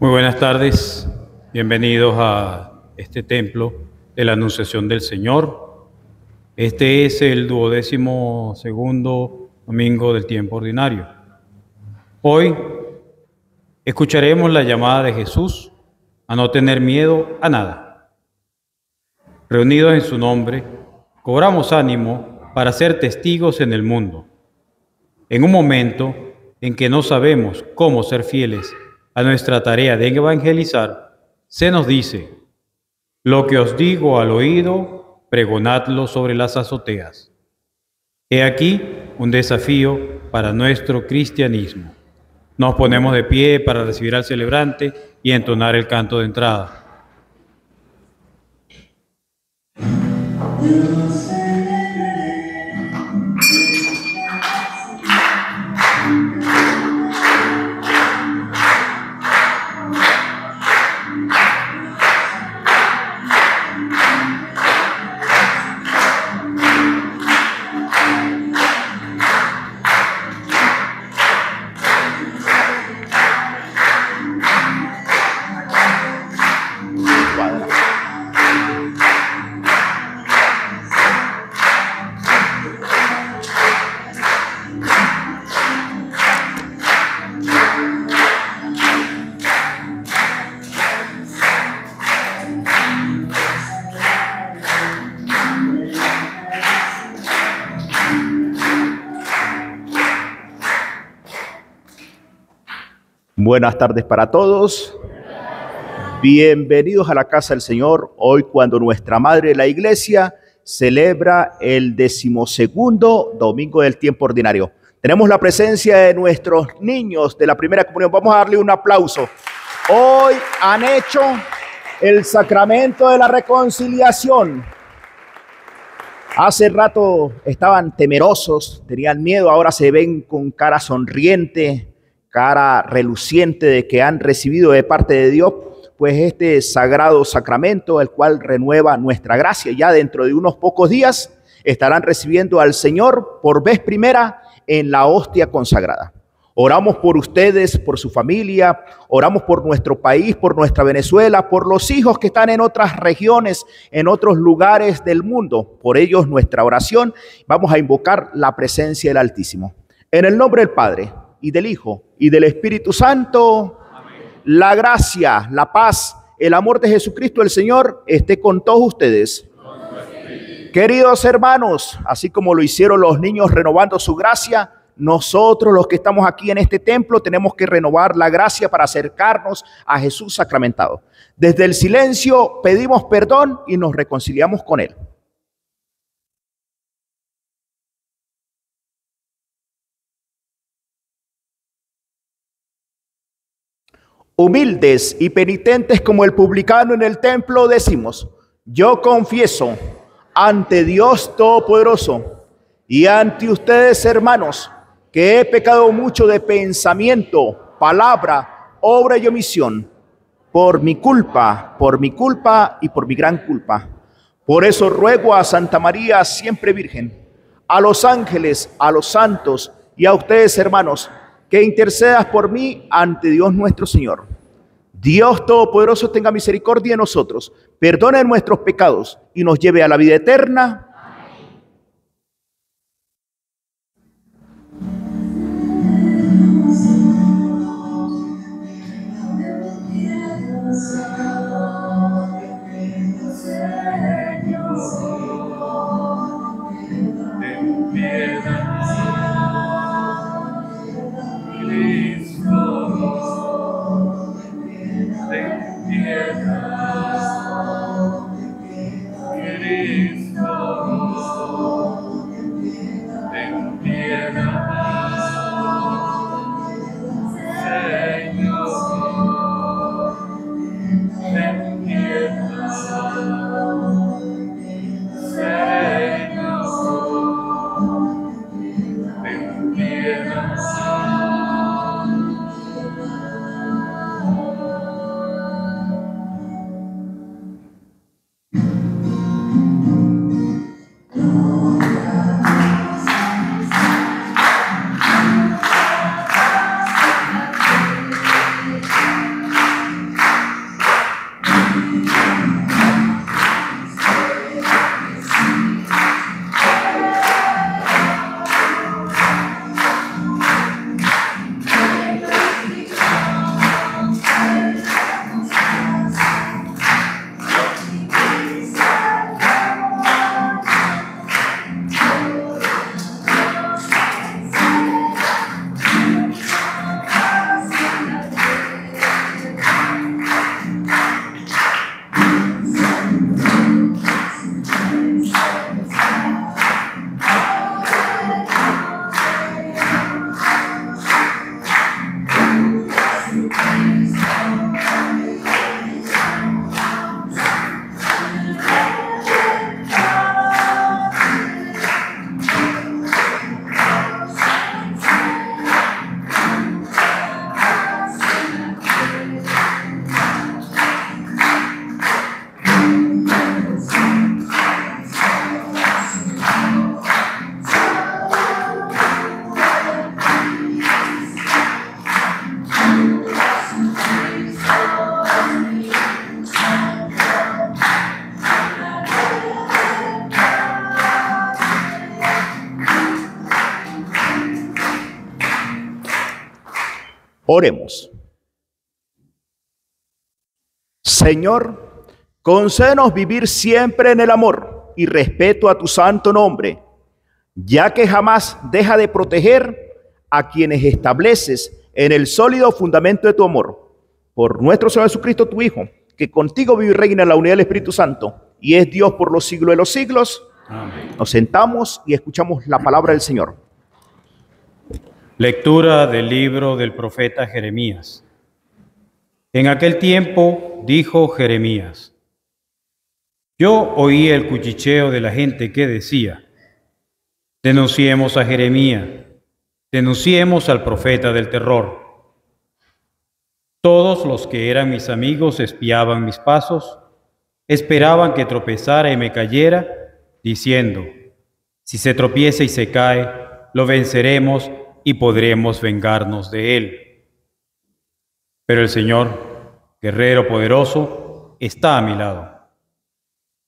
Muy buenas tardes, bienvenidos a este templo de la Anunciación del Señor. Este es el 22º domingo del tiempo ordinario. Hoy escucharemos la llamada de Jesús a no tener miedo a nada. Reunidos en su nombre, cobramos ánimo para ser testigos en el mundo. En un momento en que no sabemos cómo ser fieles a nuestra tarea de evangelizar, se nos dice: lo que os digo al oído, pregonadlo sobre las azoteas. He aquí un desafío para nuestro cristianismo. Nos ponemos de pie para recibir al celebrante y entonar el canto de entrada. Buenas tardes para todos. Bienvenidos a la casa del Señor. Hoy, cuando nuestra Madre la Iglesia celebra el 12º domingo del tiempo ordinario. Tenemos la presencia de nuestros niños de la primera comunión. Vamos a darle un aplauso. Hoy han hecho el sacramento de la reconciliación. Hace rato estaban temerosos, tenían miedo, ahora se ven con cara sonriente, cara reluciente de que han recibido de parte de Dios pues este sagrado sacramento, el cual renueva nuestra gracia. Ya dentro de unos pocos días estarán recibiendo al Señor por vez primera en la hostia consagrada. Oramos por ustedes, por su familia, oramos por nuestro país, por nuestra Venezuela, por los hijos que están en otras regiones, en otros lugares del mundo. Por ellos nuestra oración. Vamos a invocar la presencia del Altísimo. En el nombre del Padre, y del Hijo, y del Espíritu Santo. Amén. La gracia, la paz, el amor de Jesucristo el Señor esté con todos ustedes. Queridos hermanos, así como lo hicieron los niños renovando su gracia, nosotros los que estamos aquí en este templo tenemos que renovar la gracia para acercarnos a Jesús sacramentado. Desde el silencio pedimos perdón y nos reconciliamos con Él. Humildes y penitentes como el publicano en el templo decimos: yo confieso ante Dios Todopoderoso y ante ustedes, hermanos, que he pecado mucho de pensamiento, palabra, obra y omisión, por mi culpa y por mi gran culpa. Por eso ruego a Santa María, siempre Virgen, a los ángeles, a los santos y a ustedes, hermanos, que intercedas por mí ante Dios nuestro Señor. Dios Todopoderoso tenga misericordia de nosotros, perdone nuestros pecados y nos lleve a la vida eterna. Cristo, Oremos. Señor, concédenos vivir siempre en el amor y respeto a tu santo nombre, ya que jamás deja de proteger a quienes estableces en el sólido fundamento de tu amor. Por nuestro Señor Jesucristo, tu Hijo, que contigo vive y reina en la unidad del Espíritu Santo, y es Dios por los siglos de los siglos. Amén. Nos sentamos y escuchamos la palabra del Señor. Lectura del libro del profeta Jeremías. En aquel tiempo dijo Jeremías: yo oí el cuchicheo de la gente que decía: denunciemos a Jeremías, denunciemos al profeta del terror. Todos los que eran mis amigos espiaban mis pasos, esperaban que tropezara y me cayera, diciendo: si se tropieza y se cae, lo venceremos y podremos vengarnos de él. Pero el Señor, guerrero poderoso, está a mi lado.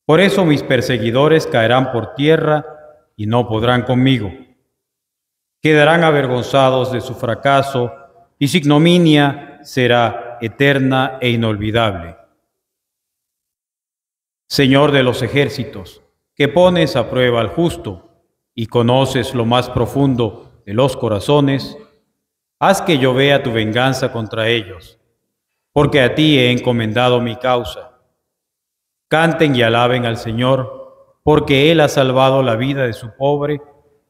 Por eso mis perseguidores caerán por tierra y no podrán conmigo. Quedarán avergonzados de su fracaso y su ignominia será eterna e inolvidable. Señor de los ejércitos, que pones a prueba al justo y conoces lo más profundo de los corazones, haz que yo vea tu venganza contra ellos, porque a ti he encomendado mi causa. Canten y alaben al Señor, porque Él ha salvado la vida de su pobre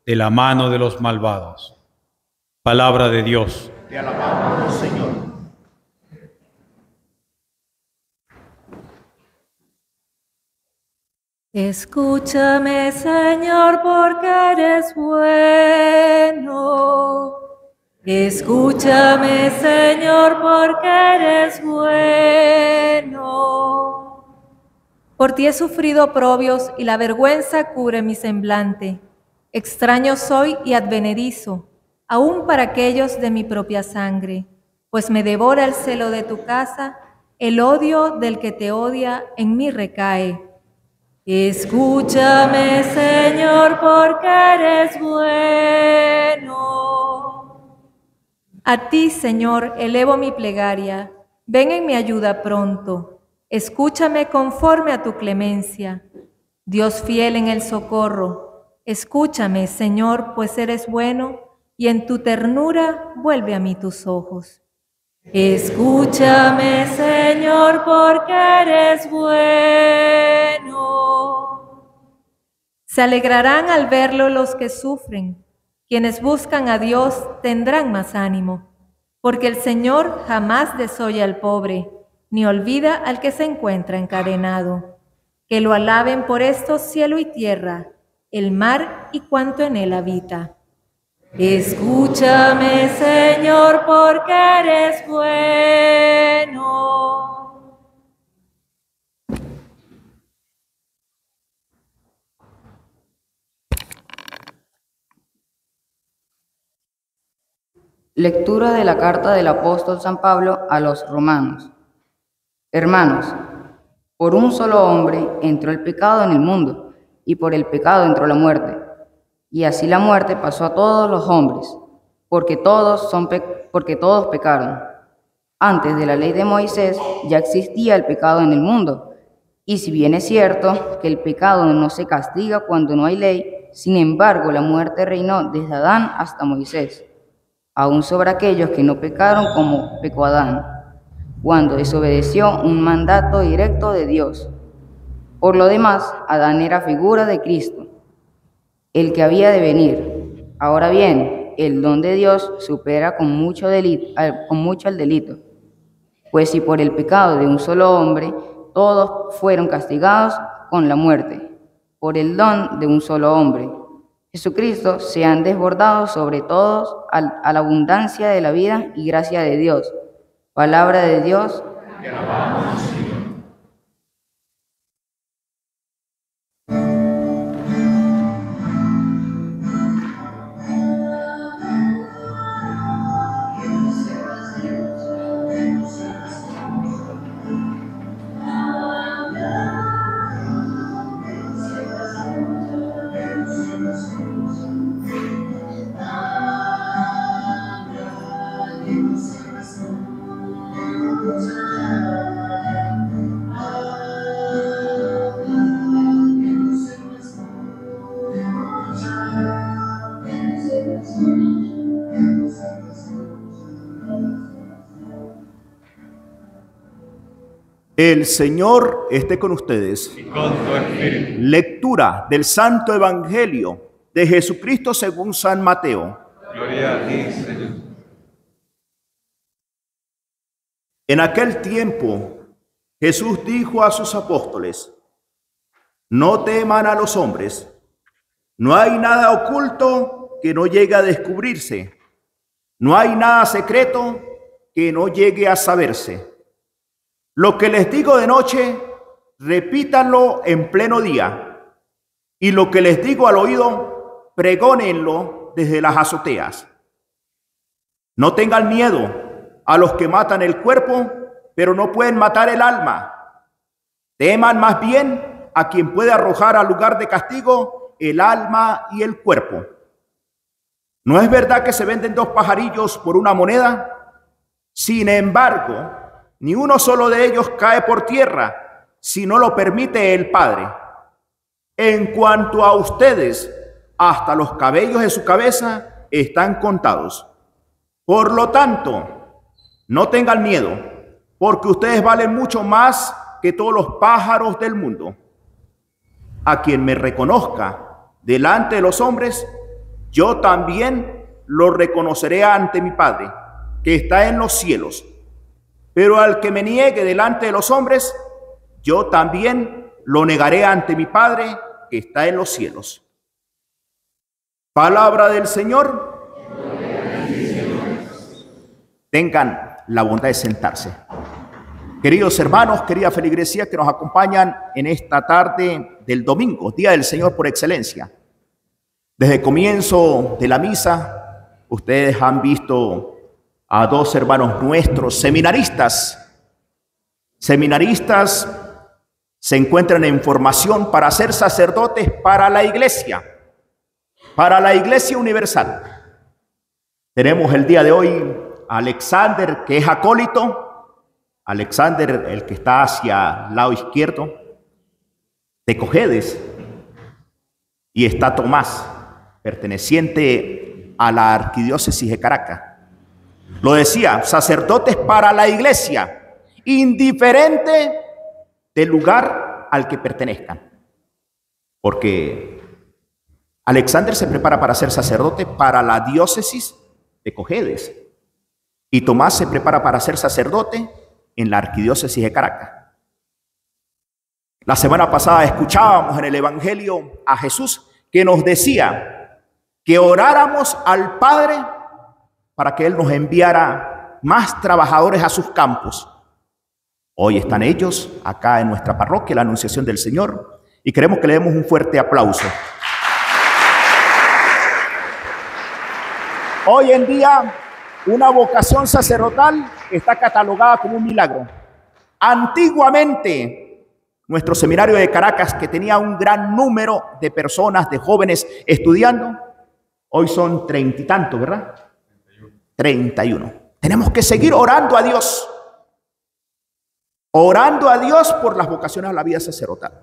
de la mano de los malvados. Palabra de Dios. Te alabamos, Señor. Escúchame, Señor, porque eres bueno. Escúchame, Señor, porque eres bueno. Por ti he sufrido oprobios y la vergüenza cubre mi semblante. Extraño soy y advenedizo, aun para aquellos de mi propia sangre, pues me devora el celo de tu casa, el odio del que te odia en mí recae. Escúchame, Señor, porque eres bueno. A ti, Señor, elevo mi plegaria. Ven en mi ayuda pronto. Escúchame conforme a tu clemencia. Dios fiel en el socorro, escúchame, Señor, pues eres bueno, y en tu ternura vuelve a mí tus ojos. Escúchame, Señor, porque eres bueno. Se alegrarán al verlo los que sufren. Quienes buscan a Dios tendrán más ánimo, porque el Señor jamás desoye al pobre, ni olvida al que se encuentra encadenado. Que lo alaben por esto cielo y tierra, el mar y cuanto en él habita. Escúchame, Señor, porque eres bueno. Lectura de la carta del apóstol San Pablo a los romanos. Hermanos, por un solo hombre entró el pecado en el mundo, y por el pecado entró la muerte. Y así la muerte pasó a todos los hombres, porque todos pecaron. Antes de la ley de Moisés ya existía el pecado en el mundo. Y si bien es cierto que el pecado no se castiga cuando no hay ley, sin embargo la muerte reinó desde Adán hasta Moisés, aún sobre aquellos que no pecaron como pecó Adán, cuando desobedeció un mandato directo de Dios. Por lo demás, Adán era figura de Cristo, el que había de venir. Ahora bien, el don de Dios supera con mucho el delito. Pues si por el pecado de un solo hombre todos fueron castigados con la muerte, por el don de un solo hombre, Jesucristo, se han desbordado sobre todos a la abundancia de la vida y gracia de Dios. Palabra de Dios. Te alabamos, Señor. El Señor esté con ustedes. Y con tu espíritu. Lectura del Santo Evangelio de Jesucristo según San Mateo. Gloria a ti, Señor. En aquel tiempo, Jesús dijo a sus apóstoles: no teman a los hombres. No hay nada oculto que no llegue a descubrirse. No hay nada secreto que no llegue a saberse. Lo que les digo de noche, repítanlo en pleno día. Y lo que les digo al oído, pregónenlo desde las azoteas. No tengan miedo a los que matan el cuerpo, pero no pueden matar el alma. Teman más bien a quien puede arrojar al lugar de castigo el alma y el cuerpo. ¿No es verdad que se venden 2 pajarillos por una moneda? Sin embargo, ni uno solo de ellos cae por tierra, si no lo permite el Padre. En cuanto a ustedes, hasta los cabellos de su cabeza están contados. Por lo tanto, no tengan miedo, porque ustedes valen mucho más que todos los pájaros del mundo. A quien me reconozca delante de los hombres, yo también lo reconoceré ante mi Padre, que está en los cielos. Pero al que me niegue delante de los hombres, yo también lo negaré ante mi Padre, que está en los cielos. Palabra del Señor. Tengan la bondad de sentarse. Queridos hermanos, querida feligresía que nos acompañan en esta tarde del domingo, Día del Señor por excelencia. Desde el comienzo de la misa, ustedes han visto a 2 hermanos nuestros, seminaristas. Seminaristas se encuentran en formación para ser sacerdotes para la Iglesia universal. Tenemos el día de hoy a Alexander, que es acólito. Alexander, el que está hacia el lado izquierdo, de Cojedes. Y está Tomás, perteneciente a la Arquidiócesis de Caracas. Lo decía, sacerdotes para la Iglesia, indiferente del lugar al que pertenezcan. Porque Alexander se prepara para ser sacerdote para la diócesis de Cojedes. Y Tomás se prepara para ser sacerdote en la Arquidiócesis de Caracas. La semana pasada escuchábamos en el Evangelio a Jesús que nos decía que oráramos al Padre para que Él nos enviara más trabajadores a sus campos. Hoy están ellos acá en nuestra parroquia, la Anunciación del Señor, y queremos que le demos un fuerte aplauso. Hoy en día, una vocación sacerdotal está catalogada como un milagro. Antiguamente, nuestro seminario de Caracas, que tenía un gran número de personas, de jóvenes estudiando, hoy son 30 y tantos, ¿verdad? 31. Tenemos que seguir orando a Dios. Orando a Dios por las vocaciones a la vida sacerdotal.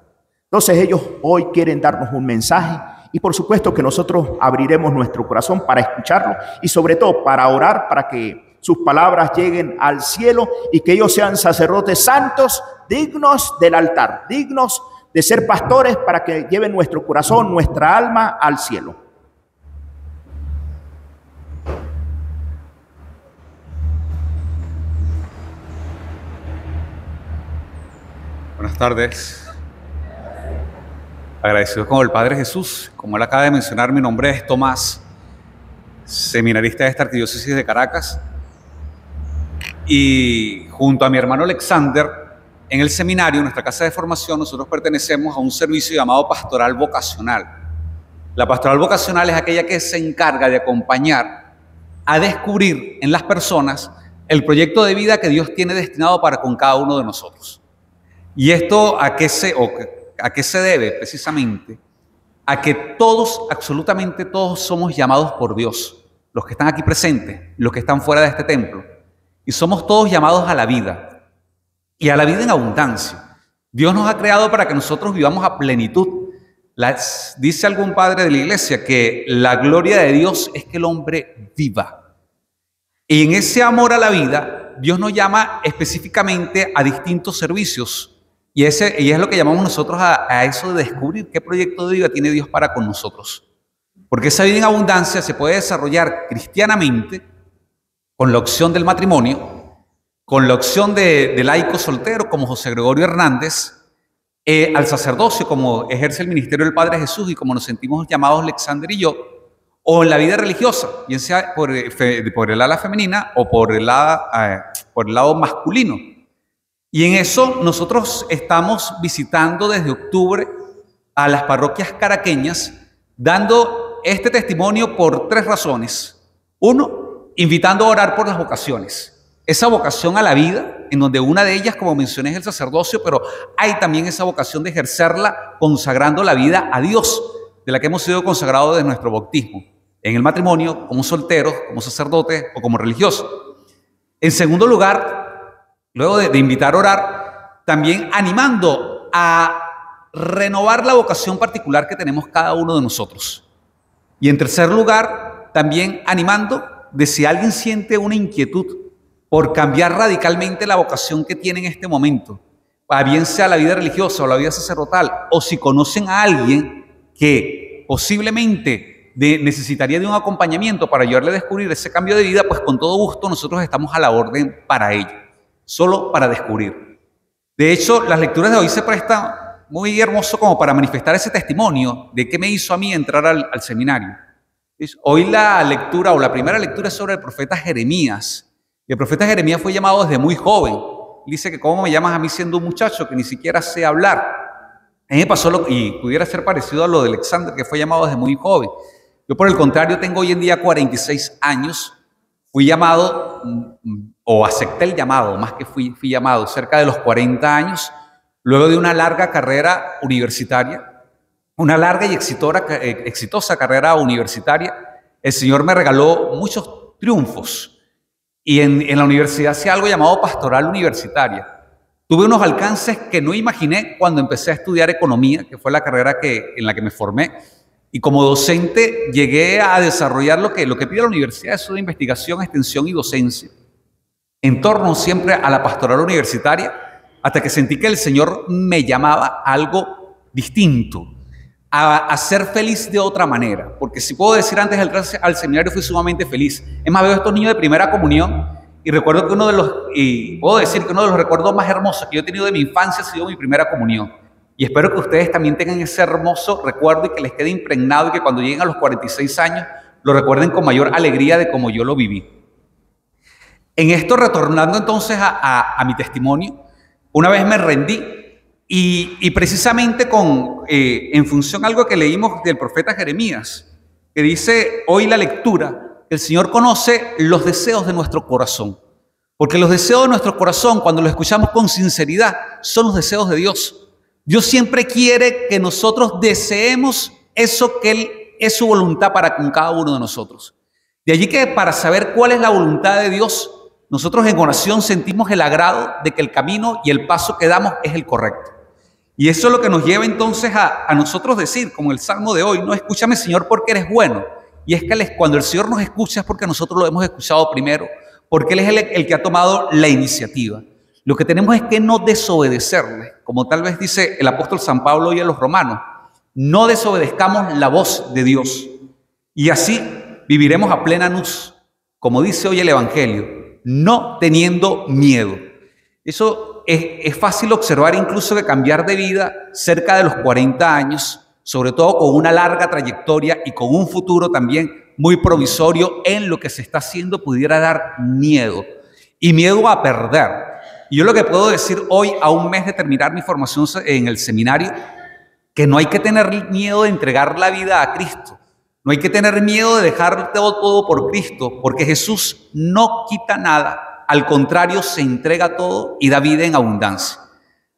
Entonces ellos hoy quieren darnos un mensaje y por supuesto que nosotros abriremos nuestro corazón para escucharlo y sobre todo para orar para que sus palabras lleguen al cielo y que ellos sean sacerdotes santos, dignos del altar, dignos de ser pastores para que lleven nuestro corazón, nuestra alma al cielo. Buenas tardes. Agradecido con el Padre Jesús. Como él acaba de mencionar, mi nombre es Tomás, seminarista de esta Arquidiócesis de Caracas. Y junto a mi hermano Alexander, en el seminario, en nuestra casa de formación, nosotros pertenecemos a un servicio llamado Pastoral Vocacional. La Pastoral Vocacional es aquella que se encarga de acompañar a descubrir en las personas el proyecto de vida que Dios tiene destinado para con cada uno de nosotros. ¿Y esto a qué se debe? Precisamente a que todos, absolutamente todos, somos llamados por Dios. Los que están aquí presentes, los que están fuera de este templo. Y somos todos llamados a la vida. Y a la vida en abundancia. Dios nos ha creado para que nosotros vivamos a plenitud. Dice algún padre de la iglesia que la gloria de Dios es que el hombre viva. Y en ese amor a la vida, Dios nos llama específicamente a distintos servicios. Y es lo que llamamos nosotros a eso de descubrir qué proyecto de vida tiene Dios para con nosotros. Porque esa vida en abundancia se puede desarrollar cristianamente con la opción del matrimonio, con la opción de laico soltero como José Gregorio Hernández, al sacerdocio como ejerce el ministerio del Padre Jesús y como nos sentimos llamados Alexander y yo, o en la vida religiosa, bien sea por el ala femenina o por el lado masculino. Y en eso nosotros estamos visitando desde octubre a las parroquias caraqueñas, dando este testimonio por 3 razones. Uno, invitando a orar por las vocaciones. Esa vocación a la vida, en donde una de ellas, como mencioné, es el sacerdocio, pero hay también esa vocación de ejercerla consagrando la vida a Dios, de la que hemos sido consagrados desde nuestro bautismo, en el matrimonio, como solteros, como sacerdotes o como religiosos. En segundo lugar, luego de invitar a orar, también animando a renovar la vocación particular que tenemos cada uno de nosotros. Y en tercer lugar, también animando de si alguien siente una inquietud por cambiar radicalmente la vocación que tiene en este momento, bien sea la vida religiosa o la vida sacerdotal, o si conocen a alguien que posiblemente necesitaría de un acompañamiento para ayudarle a descubrir ese cambio de vida, pues con todo gusto nosotros estamos a la orden para ello, solo para descubrir. De hecho, las lecturas de hoy se prestan muy hermoso como para manifestar ese testimonio de qué me hizo a mí entrar al seminario. Hoy la lectura o la primera lectura es sobre el profeta Jeremías. Y el profeta Jeremías fue llamado desde muy joven. Dice que ¿cómo me llamas a mí siendo un muchacho que ni siquiera sé hablar? A mí me pasó y pudiera ser parecido a lo de Alexander, que fue llamado desde muy joven. Yo por el contrario tengo hoy en día 46 años. Fui llamado o acepté el llamado, más que fui llamado cerca de los 40 años, luego de una larga carrera universitaria, una larga y exitosa carrera universitaria. El Señor me regaló muchos triunfos. Y en la universidad hacía algo llamado pastoral universitaria. Tuve unos alcances que no imaginé cuando empecé a estudiar economía, que fue la carrera en la que me formé. Y como docente llegué a desarrollar lo que pide la universidad, eso de investigación, extensión y docencia, en torno siempre a la pastoral universitaria, hasta que sentí que el Señor me llamaba a algo distinto, a ser feliz de otra manera. Porque si puedo decir, antes de entrar al seminario fui sumamente feliz. Es más, veo a estos niños de primera comunión y recuerdo que puedo decir que uno de los recuerdos más hermosos que yo he tenido de mi infancia ha sido mi primera comunión. Y espero que ustedes también tengan ese hermoso recuerdo y que les quede impregnado y que cuando lleguen a los 46 años lo recuerden con mayor alegría de como yo lo viví. En esto, retornando entonces a mi testimonio, una vez me rendí. Y precisamente en función a algo que leímos del profeta Jeremías, que dice hoy la lectura, el Señor conoce los deseos de nuestro corazón. Porque los deseos de nuestro corazón, cuando los escuchamos con sinceridad, son los deseos de Dios. Dios siempre quiere que nosotros deseemos eso que Él es su voluntad para con cada uno de nosotros. De allí que para saber cuál es la voluntad de Dios, nosotros en oración sentimos el agrado de que el camino y el paso que damos es el correcto. Y eso es lo que nos lleva entonces a nosotros decir, como el Salmo de hoy, no, escúchame Señor porque eres bueno. Y es que cuando el Señor nos escucha es porque nosotros lo hemos escuchado primero, porque Él es el que ha tomado la iniciativa. Lo que tenemos es que no desobedecerle, como tal vez dice el apóstol San Pablo hoy a los romanos, no desobedezcamos la voz de Dios. Y así viviremos a plena luz, como dice hoy el Evangelio, no teniendo miedo. Eso es fácil observar incluso que cambiar de vida cerca de los 40 años, sobre todo con una larga trayectoria y con un futuro también muy provisorio en lo que se está haciendo, pudiera dar miedo y miedo a perder. Y yo lo que puedo decir hoy, a un mes de terminar mi formación en el seminario, que no hay que tener miedo de entregar la vida a Cristo. No hay que tener miedo de dejar todo por Cristo, porque Jesús no quita nada. Al contrario, se entrega todo y da vida en abundancia.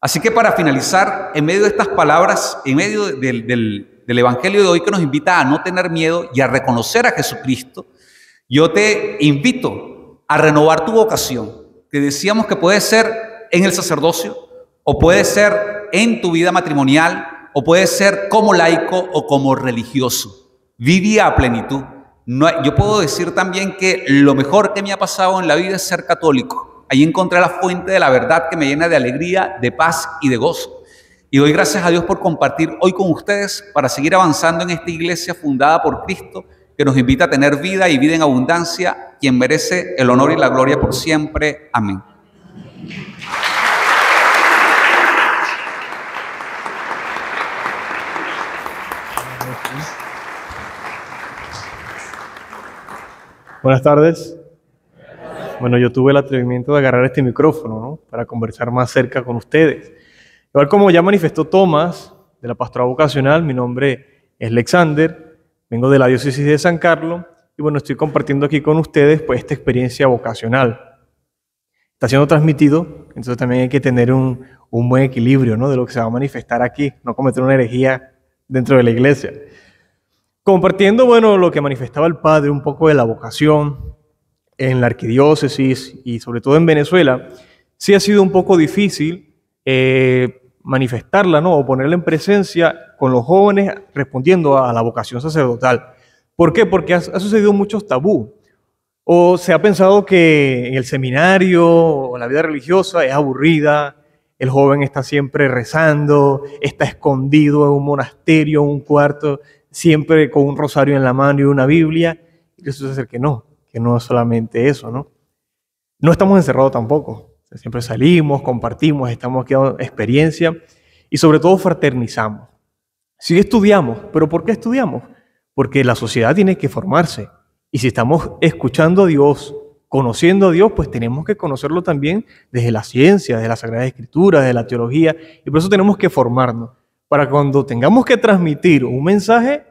Así que para finalizar, en medio de estas palabras, en medio del Evangelio de hoy que nos invita a no tener miedo y a reconocer a Jesucristo, yo te invito a renovar tu vocación, que decíamos que puede ser en el sacerdocio, o puede ser en tu vida matrimonial, o puede ser como laico o como religioso. Vive a plenitud. Yo puedo decir también que lo mejor que me ha pasado en la vida es ser católico. Ahí encontré la fuente de la verdad que me llena de alegría, de paz y de gozo. Y doy gracias a Dios por compartir hoy con ustedes para seguir avanzando en esta iglesia fundada por Cristo, que nos invita a tener vida y vida en abundancia, quien merece el honor y la gloria por siempre. Amén. Buenas tardes. Bueno, yo tuve el atrevimiento de agarrar este micrófono, ¿no?, para conversar más cerca con ustedes. Igual como ya manifestó Tomás, de la Pastoral Vocacional, mi nombre es Alexander, vengo de la Diócesis de San Carlos y bueno, estoy compartiendo aquí con ustedes pues esta experiencia vocacional. Está siendo transmitido, entonces también hay que tener un buen equilibrio, ¿no?, de lo que se va a manifestar aquí, no cometer una herejía dentro de la iglesia. Compartiendo, bueno, lo que manifestaba el padre, un poco de la vocación en la arquidiócesis y sobre todo en Venezuela, sí ha sido un poco difícil manifestarla, ¿no?, o ponerla en presencia con los jóvenes respondiendo a la vocación sacerdotal. ¿Por qué? Porque ha sucedido muchos tabú. O se ha pensado que en el seminario o la vida religiosa es aburrida, el joven está siempre rezando, está escondido en un monasterio, en un cuarto, siempre con un rosario en la mano y una Biblia, y resulta ser que no es solamente eso, ¿no? No estamos encerrados tampoco, siempre salimos, compartimos, estamos aquí dando experiencia y sobre todo fraternizamos. Sí estudiamos, pero ¿por qué estudiamos? Porque la sociedad tiene que formarse, y si estamos escuchando a Dios, conociendo a Dios, pues tenemos que conocerlo también desde la ciencia, desde la Sagrada Escritura, desde la teología, y por eso tenemos que formarnos, para cuando tengamos que transmitir un mensaje,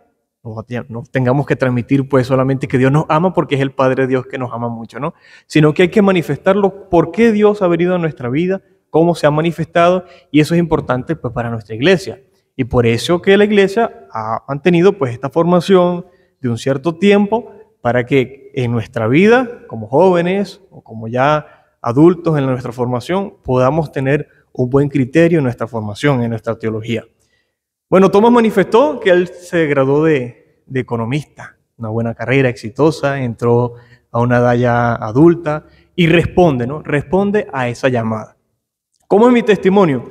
no tengamos que transmitir pues solamente que Dios nos ama porque es el Padre Dios que nos ama mucho, ¿no? Sino que hay que manifestarlo por qué Dios ha venido a nuestra vida, cómo se ha manifestado, y eso es importante pues para nuestra iglesia. Y por eso que la iglesia ha mantenido pues esta formación de un cierto tiempo para que en nuestra vida, como jóvenes o como ya adultos en nuestra formación, podamos tener un buen criterio en nuestra formación, en nuestra teología. Bueno, Tomás manifestó que él se graduó de economista, una buena carrera exitosa, entró a una edad ya adulta y responde, ¿no? Responde a esa llamada. ¿Cómo es mi testimonio?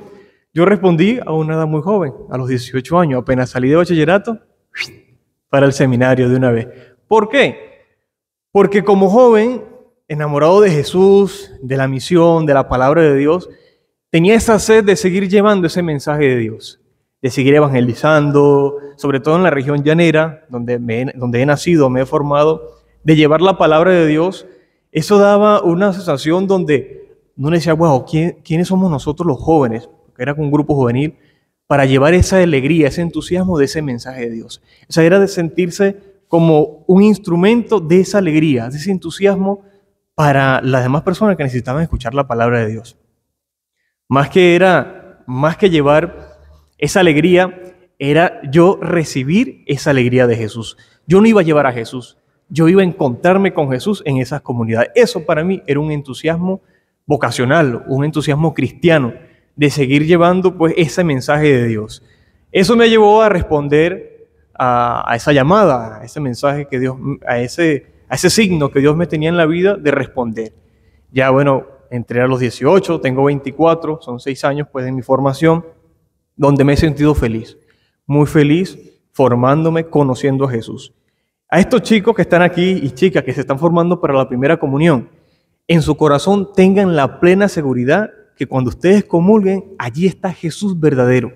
Yo respondí a una edad muy joven, a los 18 años, apenas salí de bachillerato, para el seminario de una vez. ¿Por qué? Porque como joven, enamorado de Jesús, de la misión, de la palabra de Dios, tenía esa sed de seguir llevando ese mensaje de Dios, de seguir evangelizando, sobre todo en la región llanera, donde he nacido, me he formado, de llevar la palabra de Dios. Eso daba una sensación donde uno decía, wow, ¿quiénes somos nosotros los jóvenes? Porque era con un grupo juvenil, para llevar esa alegría, ese entusiasmo de ese mensaje de Dios. O sea, era de sentirse como un instrumento de esa alegría, de ese entusiasmo para las demás personas que necesitaban escuchar la palabra de Dios. Más que llevar esa alegría, era yo recibir esa alegría de Jesús. Yo no iba a llevar a Jesús, yo iba a encontrarme con Jesús en esas comunidades. Eso para mí era un entusiasmo vocacional, un entusiasmo cristiano, de seguir llevando pues ese mensaje de Dios. Eso me llevó a responder a esa llamada, a ese mensaje que Dios, a ese signo que Dios me tenía en la vida de responder. Ya bueno, entré a los 18, tengo 24, son 6 años pues de mi formación, donde me he sentido feliz, muy feliz, formándome, conociendo a Jesús. A estos chicos que están aquí y chicas que se están formando para la primera comunión, en su corazón tengan la plena seguridad que cuando ustedes comulguen, allí está Jesús verdadero.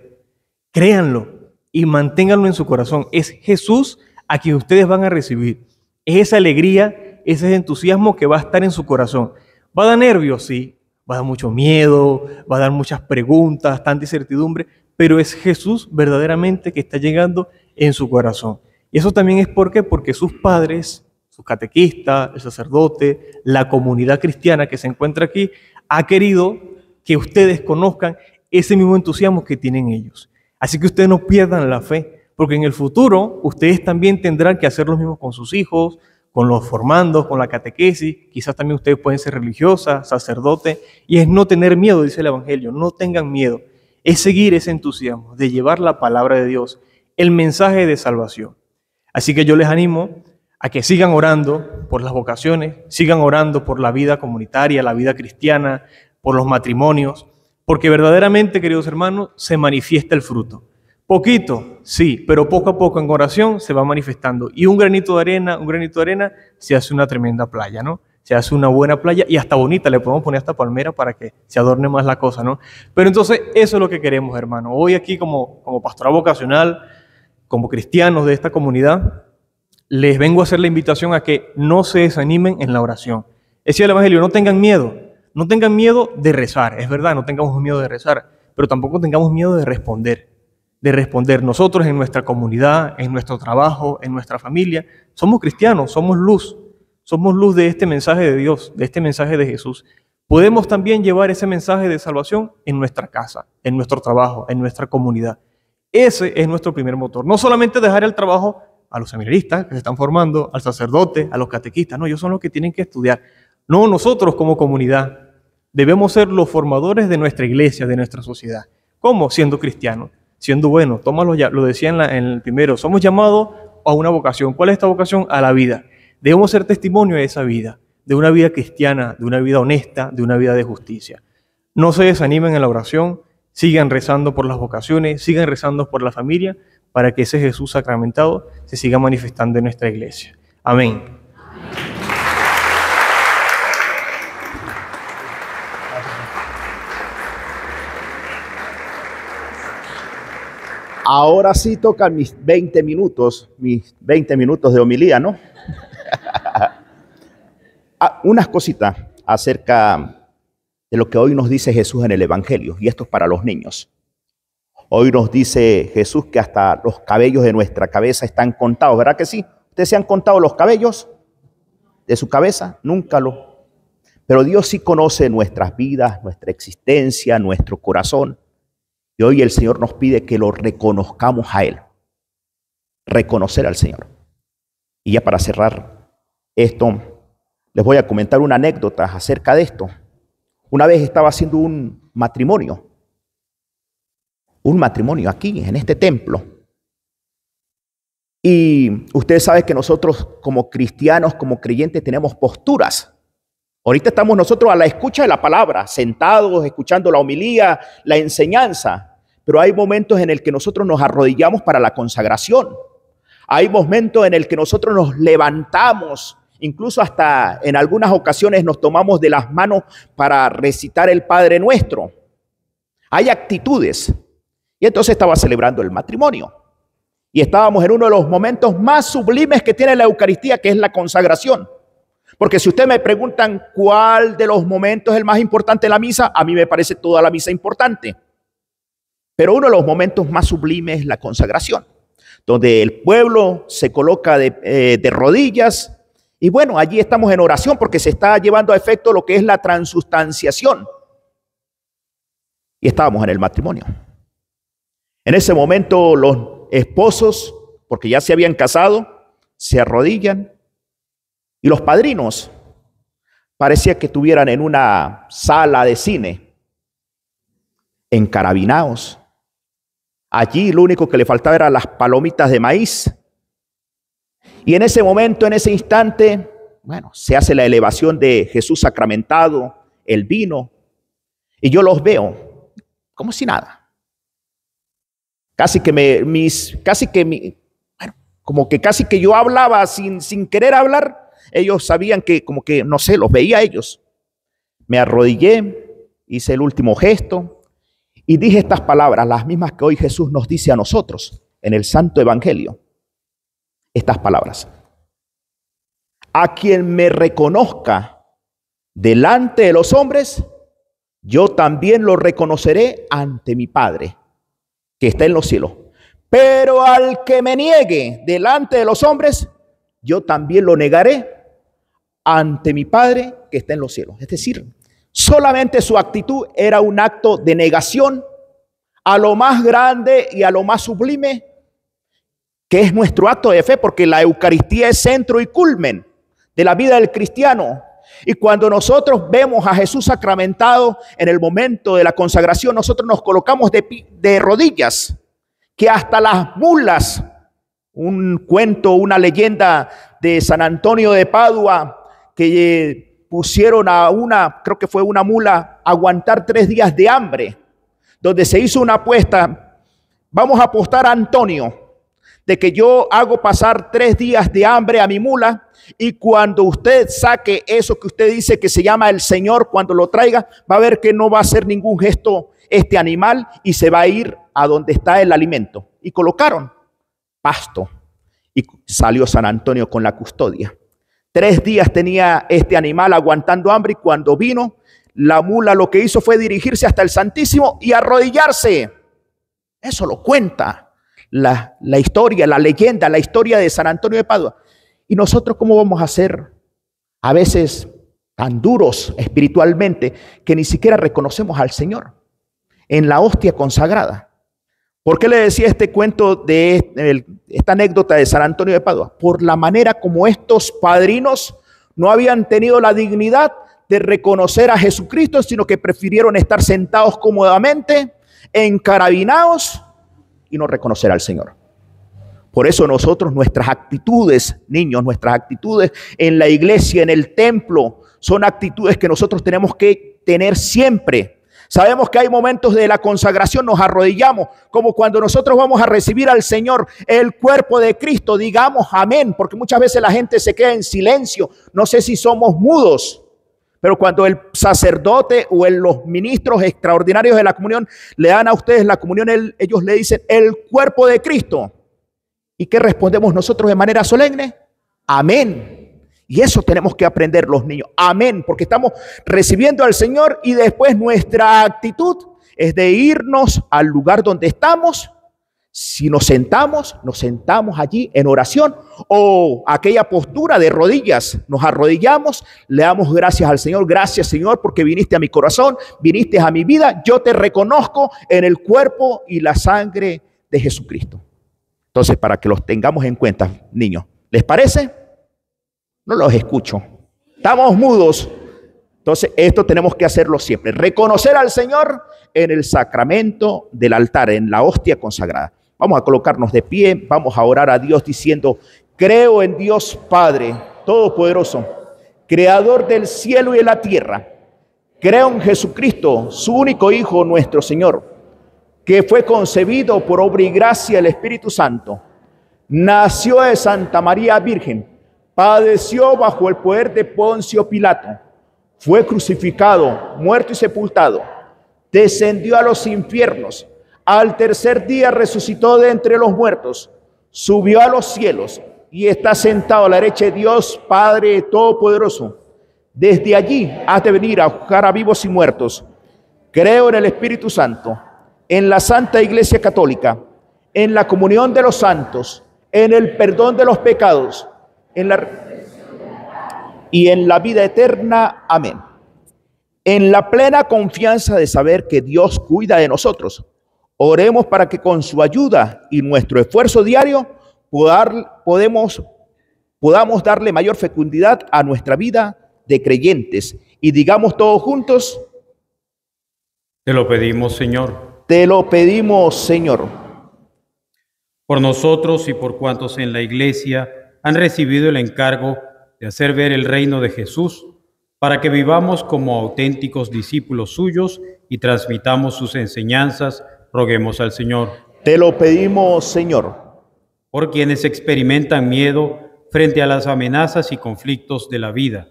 Créanlo y manténganlo en su corazón. Es Jesús a quien ustedes van a recibir. Es esa alegría, ese entusiasmo que va a estar en su corazón. ¿Va a dar nervios? Sí. Va a dar mucho miedo, va a dar muchas preguntas, tanta incertidumbre, pero es Jesús verdaderamente que está llegando en su corazón. Y eso también es porque sus padres, sus catequistas, el sacerdote, la comunidad cristiana que se encuentra aquí, ha querido que ustedes conozcan ese mismo entusiasmo que tienen ellos. Así que ustedes no pierdan la fe, porque en el futuro ustedes también tendrán que hacer lo mismo con sus hijos, con los formandos, con la catequesis. Quizás también ustedes pueden ser religiosas, sacerdotes, y es no tener miedo, dice el Evangelio, no tengan miedo. Es seguir ese entusiasmo de llevar la palabra de Dios, el mensaje de salvación. Así que yo les animo a que sigan orando por las vocaciones, sigan orando por la vida comunitaria, la vida cristiana, por los matrimonios, porque verdaderamente, queridos hermanos, se manifiesta el fruto. Poquito, sí, pero poco a poco en oración se va manifestando. Y un granito de arena se hace una tremenda playa, ¿no? Se hace una buena playa y hasta bonita, le podemos poner hasta palmera para que se adorne más la cosa, ¿no? Pero entonces eso es lo que queremos, hermano. Hoy aquí como pastoral vocacional, como cristianos de esta comunidad, les vengo a hacer la invitación a que no se desanimen en la oración. Decía el Evangelio, no tengan miedo de rezar, es verdad, no tengamos miedo de rezar, pero tampoco tengamos miedo de responder. Nosotros en nuestra comunidad, en nuestro trabajo, en nuestra familia, somos cristianos, somos luz de este mensaje de Dios, de este mensaje de Jesús. Podemos también llevar ese mensaje de salvación en nuestra casa, en nuestro trabajo, en nuestra comunidad. Ese es nuestro primer motor. No solamente dejar el trabajo a los seminaristas que se están formando, al sacerdote, a los catequistas. No, ellos son los que tienen que estudiar. No, nosotros como comunidad debemos ser los formadores de nuestra iglesia, de nuestra sociedad. ¿Cómo? Siendo cristianos, siendo buenos. Tómalo ya, lo decía en el primero. Somos llamados a una vocación. ¿Cuál es esta vocación? A la vida. Debemos ser testimonio de esa vida, de una vida cristiana, de una vida honesta, de una vida de justicia. No se desanimen en la oración, sigan rezando por las vocaciones, sigan rezando por la familia, para que ese Jesús sacramentado se siga manifestando en nuestra iglesia. Amén. Ahora sí tocan mis 20 minutos de homilía, ¿no? Unas cositas acerca de lo que hoy nos dice Jesús en el Evangelio, y esto es para los niños. Hoy nos dice Jesús que hasta los cabellos de nuestra cabeza están contados, ¿verdad que sí? ¿Ustedes se han contado los cabellos de su cabeza? Nunca lo. Pero Dios sí conoce nuestras vidas, nuestra existencia, nuestro corazón. Y hoy el Señor nos pide que lo reconozcamos a Él. Reconocer al Señor. Y ya para cerrar esto, les voy a comentar una anécdota acerca de esto. Una vez estaba haciendo un matrimonio aquí, en este templo. Y usted sabe que nosotros como cristianos, como creyentes, tenemos posturas. Ahorita estamos nosotros a la escucha de la palabra, sentados, escuchando la homilía, la enseñanza. Pero hay momentos en el que nosotros nos arrodillamos para la consagración. Hay momentos en el que nosotros nos levantamos, incluso hasta en algunas ocasiones nos tomamos de las manos para recitar el Padre Nuestro. Hay actitudes. Y entonces estaba celebrando el matrimonio. Y estábamos en uno de los momentos más sublimes que tiene la Eucaristía, que es la consagración. Porque si ustedes me preguntan cuál de los momentos es el más importante de la misa, a mí me parece toda la misa importante. Pero uno de los momentos más sublimes es la consagración, donde el pueblo se coloca de rodillas. Y bueno, allí estamos en oración porque se está llevando a efecto lo que es la transustanciación. Y estábamos en el matrimonio. En ese momento los esposos, porque ya se habían casado, se arrodillan. Y los padrinos parecía que estuvieran en una sala de cine, encarabinados. Allí lo único que le faltaba eran las palomitas de maíz. Y en ese momento, en ese instante, bueno, se hace la elevación de Jesús sacramentado, el vino. Y yo los veo como si nada. Casi que yo hablaba sin querer hablar. Ellos sabían que como que, no sé, los veía a ellos. Me arrodillé, hice el último gesto y dije estas palabras, las mismas que hoy Jesús nos dice a nosotros en el Santo Evangelio. Estas palabras. A quien me reconozca delante de los hombres, yo también lo reconoceré ante mi Padre, que está en los cielos. Pero al que me niegue delante de los hombres, yo también lo negaré ante mi Padre que está en los cielos. Es decir, solamente su actitud era un acto de negación a lo más grande y a lo más sublime, que es nuestro acto de fe, porque la Eucaristía es centro y culmen de la vida del cristiano. Y cuando nosotros vemos a Jesús sacramentado en el momento de la consagración, nosotros nos colocamos de rodillas, que hasta las mulas, un cuento, una leyenda de San Antonio de Padua que pusieron a creo que fue una mula, a aguantar 3 días de hambre, donde se hizo una apuesta. Vamos a apostar a Antonio de que yo hago pasar 3 días de hambre a mi mula, y cuando usted saque eso que usted dice que se llama el Señor, cuando lo traiga, va a ver que no va a hacer ningún gesto este animal y se va a ir a donde está el alimento. Y colocaron pasto y salió San Antonio con la custodia. 3 días tenía este animal aguantando hambre, y cuando vino, la mula lo que hizo fue dirigirse hasta el Santísimo y arrodillarse. Eso lo cuenta la historia, la leyenda, la historia de San Antonio de Padua. ¿Y nosotros cómo vamos a ser a veces tan duros espiritualmente que ni siquiera reconocemos al Señor en la hostia consagrada? ¿Por qué le decía este cuento de esta anécdota de San Antonio de Padua? Por la manera como estos padrinos no habían tenido la dignidad de reconocer a Jesucristo, sino que prefirieron estar sentados cómodamente, encarabinados, y no reconocer al Señor. Por eso nosotros, nuestras actitudes, niños, nuestras actitudes en la iglesia, en el templo, son actitudes que nosotros tenemos que tener siempre. Sabemos que hay momentos de la consagración, nos arrodillamos, como cuando nosotros vamos a recibir al Señor, el cuerpo de Cristo, digamos amén, porque muchas veces la gente se queda en silencio. No sé si somos mudos, pero cuando el sacerdote o los ministros extraordinarios de la comunión le dan a ustedes la comunión, ellos le dicen el cuerpo de Cristo. ¿Y qué respondemos nosotros de manera solemne? Amén. Y eso tenemos que aprender los niños. Amén, porque estamos recibiendo al Señor, y después nuestra actitud es de irnos al lugar donde estamos. Si nos sentamos allí en oración, o aquella postura de rodillas, nos arrodillamos, le damos gracias al Señor. Gracias, Señor, porque viniste a mi corazón, viniste a mi vida. Yo te reconozco en el cuerpo y la sangre de Jesucristo. Entonces, para que los tengamos en cuenta, niños, ¿les parece? No los escucho. Estamos mudos. Entonces, esto tenemos que hacerlo siempre. Reconocer al Señor en el sacramento del altar, en la hostia consagrada. Vamos a colocarnos de pie, vamos a orar a Dios diciendo: creo en Dios Padre Todopoderoso, Creador del cielo y de la tierra. Creo en Jesucristo, su único Hijo, nuestro Señor, que fue concebido por obra y gracia del Espíritu Santo. Nació de Santa María Virgen, padeció bajo el poder de Poncio Pilato, fue crucificado, muerto y sepultado, descendió a los infiernos, al tercer día resucitó de entre los muertos, subió a los cielos y está sentado a la derecha de Dios Padre Todopoderoso. Desde allí ha de venir a juzgar a vivos y muertos. Creo en el Espíritu Santo, en la Santa Iglesia Católica, en la comunión de los santos, en el perdón de los pecados, y en la vida eterna. Amén. En la plena confianza de saber que Dios cuida de nosotros, oremos para que con su ayuda y nuestro esfuerzo diario podamos darle mayor fecundidad a nuestra vida de creyentes. Y digamos todos juntos: Te lo pedimos, Señor. Te lo pedimos, Señor. Por nosotros y por cuantos en la Iglesia han recibido el encargo de hacer ver el reino de Jesús, para que vivamos como auténticos discípulos suyos y transmitamos sus enseñanzas, roguemos al Señor. Te lo pedimos, Señor. Por quienes experimentan miedo frente a las amenazas y conflictos de la vida,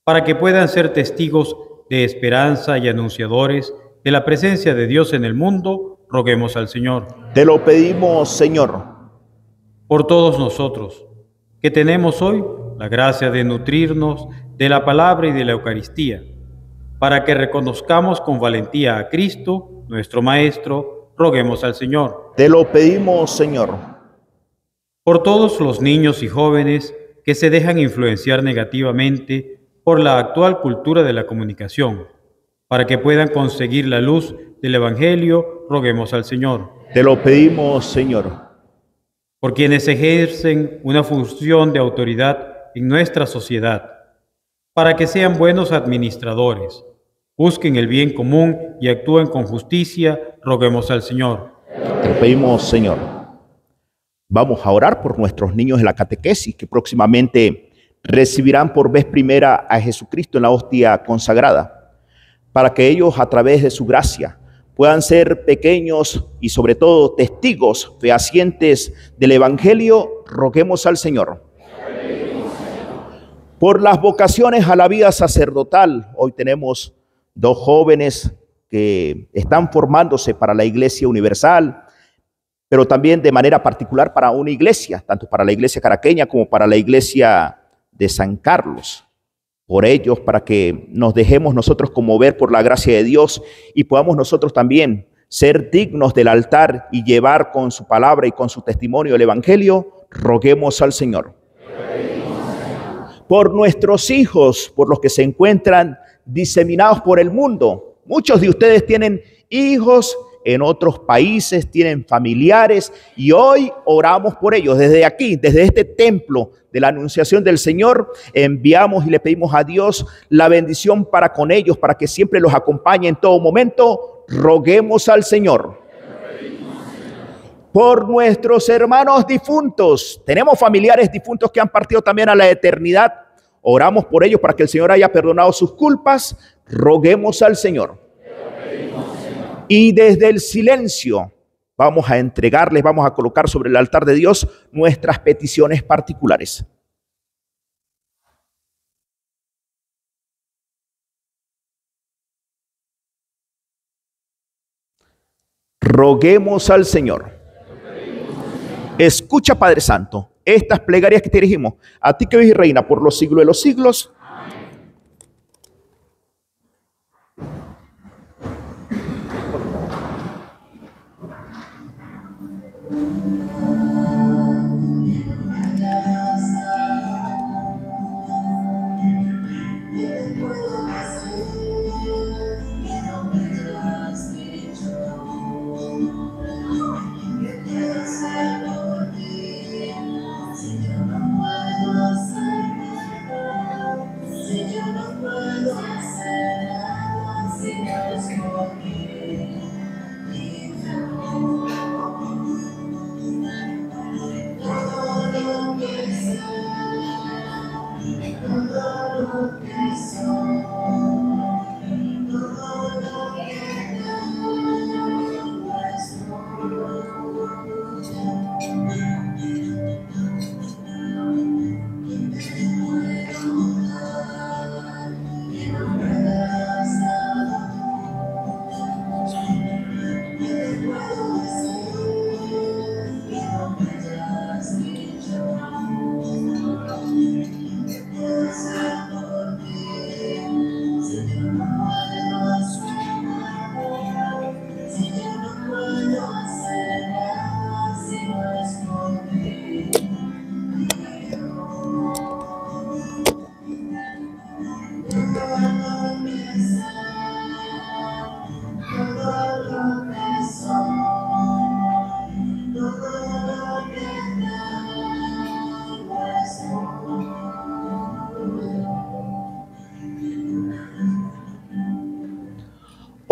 para que puedan ser testigos de esperanza y anunciadores de la presencia de Dios en el mundo, roguemos al Señor. Te lo pedimos, Señor. Por todos nosotros, que tenemos hoy la gracia de nutrirnos de la palabra y de la Eucaristía, para que reconozcamos con valentía a Cristo, nuestro Maestro, roguemos al Señor. Te lo pedimos, Señor. Por todos los niños y jóvenes que se dejan influenciar negativamente por la actual cultura de la comunicación, para que puedan conseguir la luz del Evangelio, roguemos al Señor. Te lo pedimos, Señor. Por quienes ejercen una función de autoridad en nuestra sociedad, para que sean buenos administradores, busquen el bien común y actúen con justicia, roguemos al Señor. Te lo pedimos, Señor. Vamos a orar por nuestros niños de la catequesis que próximamente recibirán por vez primera a Jesucristo en la hostia consagrada, para que ellos a través de su gracia puedan ser pequeños y sobre todo testigos fehacientes del Evangelio. Roguemos al Señor. Por las vocaciones a la vida sacerdotal, hoy tenemos 2 jóvenes que están formándose para la Iglesia Universal, pero también de manera particular para una iglesia, tanto para la iglesia caraqueña como para la iglesia de San Carlos. Por ellos, para que nos dejemos nosotros conmover por la gracia de Dios y podamos nosotros también ser dignos del altar y llevar con su palabra y con su testimonio el Evangelio, roguemos al Señor. Por nuestros hijos, por los que se encuentran diseminados por el mundo. Muchos de ustedes tienen hijos en otros países, tienen familiares y hoy oramos por ellos. Desde aquí, desde este templo de la Anunciación del Señor, enviamos y le pedimos a Dios la bendición para con ellos, para que siempre los acompañe en todo momento. Roguemos al Señor. Por nuestros hermanos difuntos, tenemos familiares difuntos que han partido también a la eternidad. Oramos por ellos para que el Señor haya perdonado sus culpas. Roguemos al Señor. Y desde el silencio vamos a entregarles, vamos a colocar sobre el altar de Dios nuestras peticiones particulares. Roguemos al Señor. Escucha, Padre Santo, estas plegarias que te dirigimos, a ti que vives y reina por los siglos de los siglos.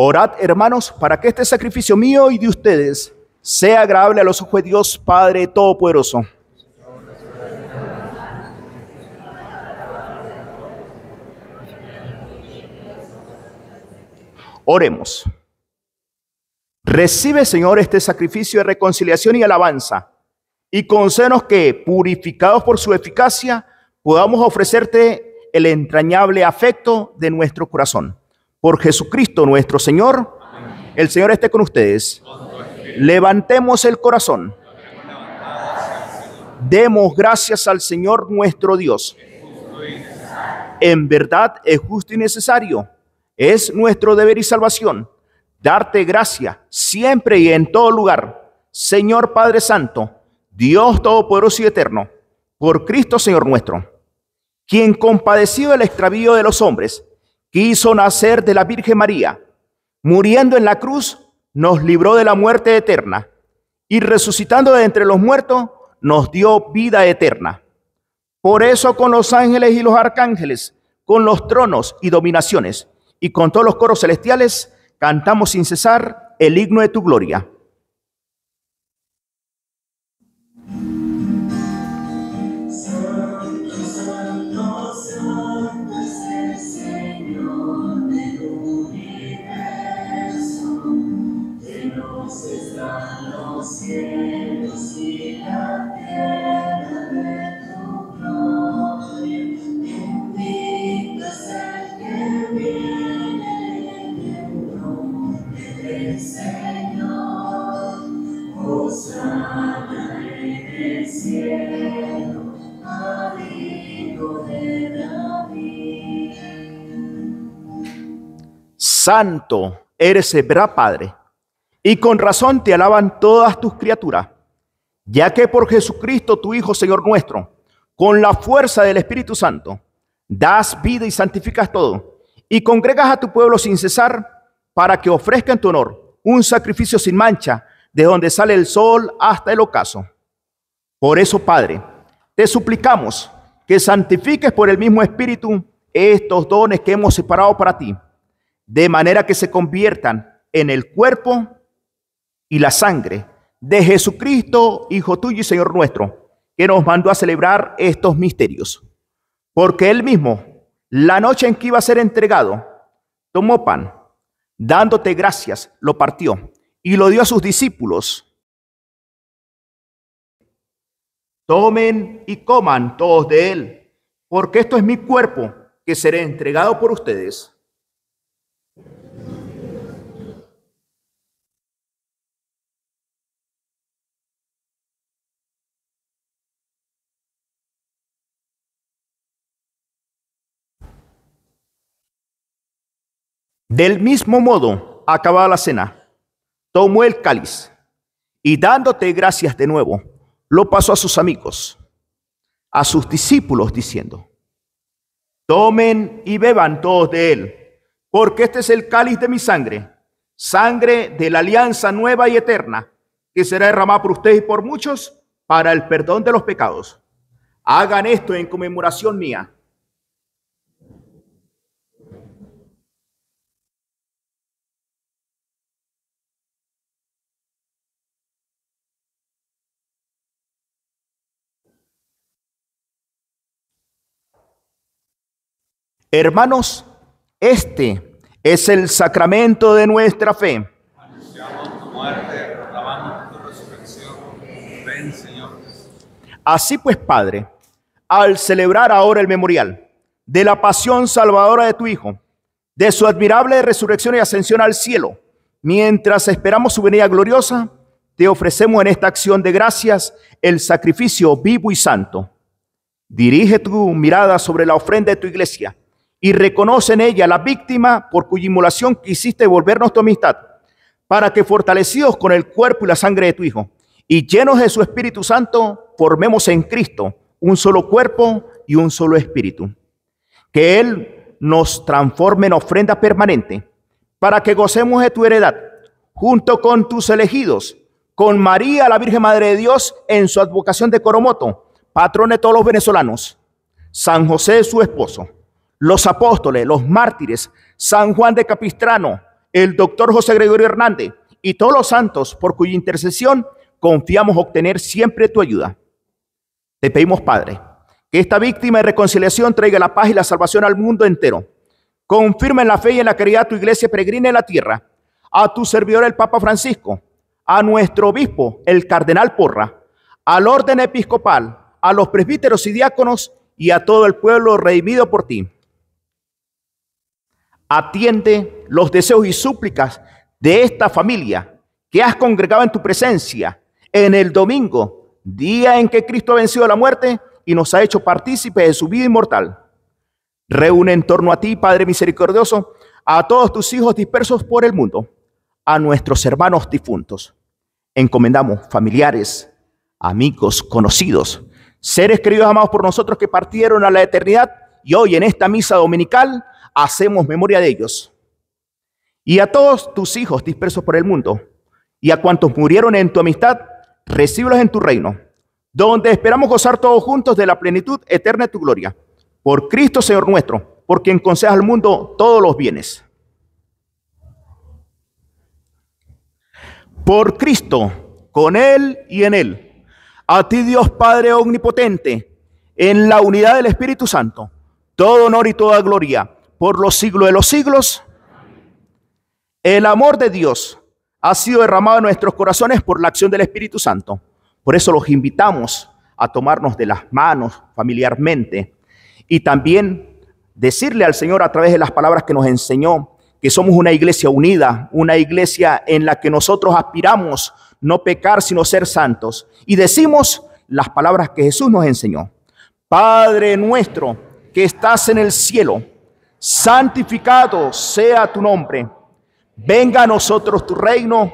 Orad, hermanos, para que este sacrificio mío y de ustedes sea agradable a los ojos de Dios Padre Todopoderoso. Oremos. Recibe, Señor, este sacrificio de reconciliación y alabanza, y concédenos que, purificados por su eficacia, podamos ofrecerte el entrañable afecto de nuestro corazón. Por Jesucristo nuestro Señor. Amén. El Señor esté con ustedes. Levantemos el corazón. Demos gracias al Señor nuestro Dios. En verdad es justo y necesario. Es nuestro deber y salvación darte gracia siempre y en todo lugar, Señor Padre Santo, Dios Todopoderoso y Eterno, por Cristo Señor nuestro, quien compadecido del extravío de los hombres, quiso nacer de la Virgen María, muriendo en la cruz, nos libró de la muerte eterna y resucitando de entre los muertos, nos dio vida eterna. Por eso con los ángeles y los arcángeles, con los tronos y dominaciones y con todos los coros celestiales, cantamos sin cesar el himno de tu gloria. Santo eres, ¿verdad, Padre? Y con razón te alaban todas tus criaturas, ya que por Jesucristo, tu Hijo, Señor nuestro, con la fuerza del Espíritu Santo, das vida y santificas todo, y congregas a tu pueblo sin cesar, para que ofrezca en tu honor un sacrificio sin mancha, de donde sale el sol hasta el ocaso. Por eso, Padre, te suplicamos que santifiques por el mismo Espíritu estos dones que hemos separado para ti, de manera que se conviertan en el cuerpo y la sangre de Jesucristo, Hijo tuyo y Señor nuestro, que nos mandó a celebrar estos misterios. Porque Él mismo, la noche en que iba a ser entregado, tomó pan, dándote gracias, lo partió y lo dio a sus discípulos. Tomen y coman todos de él, porque esto es mi cuerpo, que será entregado por ustedes. Del mismo modo, acabada la cena, tomó el cáliz y dándote gracias de nuevo, lo pasó a sus amigos, a sus discípulos, diciendo: tomen y beban todos de él, porque este es el cáliz de mi sangre, sangre de la alianza nueva y eterna, que será derramada por ustedes y por muchos para el perdón de los pecados. Hagan esto en conmemoración mía. Hermanos, este es el sacramento de nuestra fe. Anunciamos tu muerte, proclamamos tu resurrección. Ven, Señor. Así pues, Padre, al celebrar ahora el memorial de la pasión salvadora de tu Hijo, de su admirable resurrección y ascensión al cielo, mientras esperamos su venida gloriosa, te ofrecemos en esta acción de gracias el sacrificio vivo y santo. Dirige tu mirada sobre la ofrenda de tu iglesia y reconoce en ella la víctima por cuya inmolación quisiste devolvernos tu amistad, para que fortalecidos con el cuerpo y la sangre de tu Hijo y llenos de su Espíritu Santo, formemos en Cristo un solo cuerpo y un solo espíritu. Que Él nos transforme en ofrenda permanente, para que gocemos de tu heredad, junto con tus elegidos, con María, la Virgen Madre de Dios, en su advocación de Coromoto, patrón de todos los venezolanos, San José, su esposo, los apóstoles, los mártires, San Juan de Capistrano, el doctor José Gregorio Hernández y todos los santos por cuya intercesión confiamos obtener siempre tu ayuda. Te pedimos, Padre, que esta víctima de reconciliación traiga la paz y la salvación al mundo entero. Confirma en la fe y en la caridad tu iglesia peregrina en la tierra, a tu servidor el Papa Francisco, a nuestro obispo, el cardenal Porra, al orden episcopal, a los presbíteros y diáconos y a todo el pueblo redimido por ti. Atiende los deseos y súplicas de esta familia que has congregado en tu presencia en el domingo, día en que Cristo ha vencido la muerte y nos ha hecho partícipes de su vida inmortal. Reúne en torno a ti, Padre misericordioso, a todos tus hijos dispersos por el mundo, a nuestros hermanos difuntos. Encomendamos familiares, amigos, conocidos, seres queridos amados por nosotros que partieron a la eternidad y hoy en esta misa dominical hacemos memoria de ellos. Y a todos tus hijos dispersos por el mundo y a cuantos murieron en tu amistad, recíbelos en tu reino, donde esperamos gozar todos juntos de la plenitud eterna de tu gloria. Por Cristo, Señor nuestro, por quien concedes al mundo todos los bienes. Por Cristo, con Él y en Él, a ti Dios Padre omnipotente, en la unidad del Espíritu Santo, todo honor y toda gloria, por los siglos de los siglos. El amor de Dios ha sido derramado en nuestros corazones por la acción del Espíritu Santo. Por eso los invitamos a tomarnos de las manos familiarmente y también decirle al Señor a través de las palabras que nos enseñó que somos una iglesia unida, una iglesia en la que nosotros aspiramos no pecar sino ser santos. Y decimos las palabras que Jesús nos enseñó. Padre nuestro que estás en el cielo, santificado sea tu nombre. Venga a nosotros tu reino,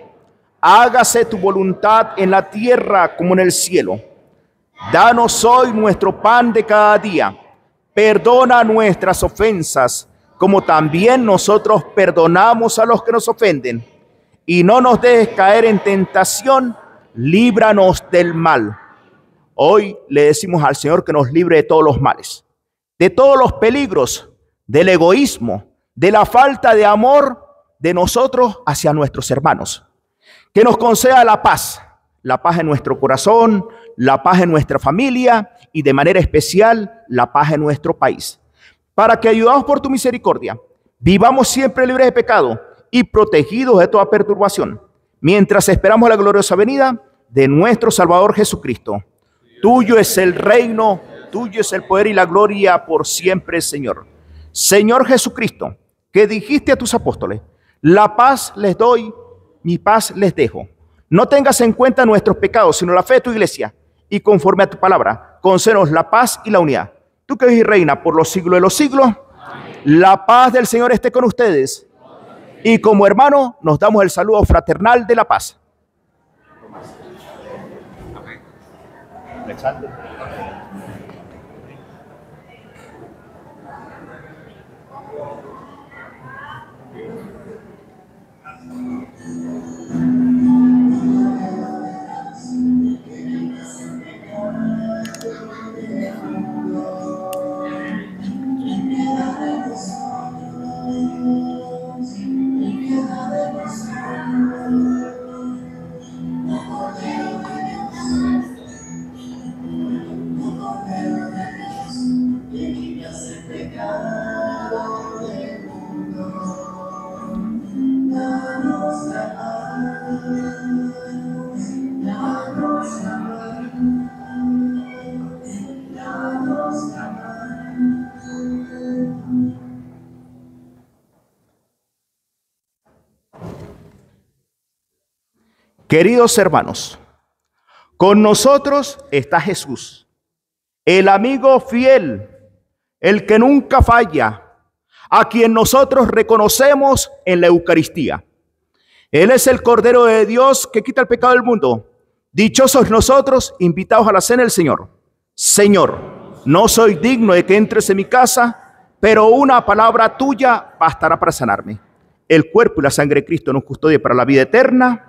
hágase tu voluntad en la tierra como en el cielo. Danos hoy nuestro pan de cada día. Perdona nuestras ofensas, como también nosotros perdonamos a los que nos ofenden. Y no nos dejes caer en tentación, líbranos del mal. Hoy le decimos al Señor que nos libre de todos los males, de todos los peligros, del egoísmo, de la falta de amor de nosotros hacia nuestros hermanos. Que nos conceda la paz en nuestro corazón, la paz en nuestra familia y de manera especial la paz en nuestro país. Para que, ayudados por tu misericordia, vivamos siempre libres de pecado y protegidos de toda perturbación, mientras esperamos la gloriosa venida de nuestro Salvador Jesucristo. Tuyo es el reino, tuyo es el poder y la gloria por siempre, Señor. Señor Jesucristo, que dijiste a tus apóstoles, la paz les doy, mi paz les dejo. No tengas en cuenta nuestros pecados, sino la fe de tu iglesia, y conforme a tu palabra, concédenos la paz y la unidad. Tú que vives y reina por los siglos de los siglos, amén. La paz del Señor esté con ustedes. Y como hermano, nos damos el saludo fraternal de la paz. Alexander. Queridos hermanos, con nosotros está Jesús, el amigo fiel, el que nunca falla, a quien nosotros reconocemos en la Eucaristía. Él es el Cordero de Dios que quita el pecado del mundo. Dichosos nosotros, invitados a la cena del Señor. Señor, no soy digno de que entres en mi casa, pero una palabra tuya bastará para sanarme. El cuerpo y la sangre de Cristo nos custodia para la vida eterna.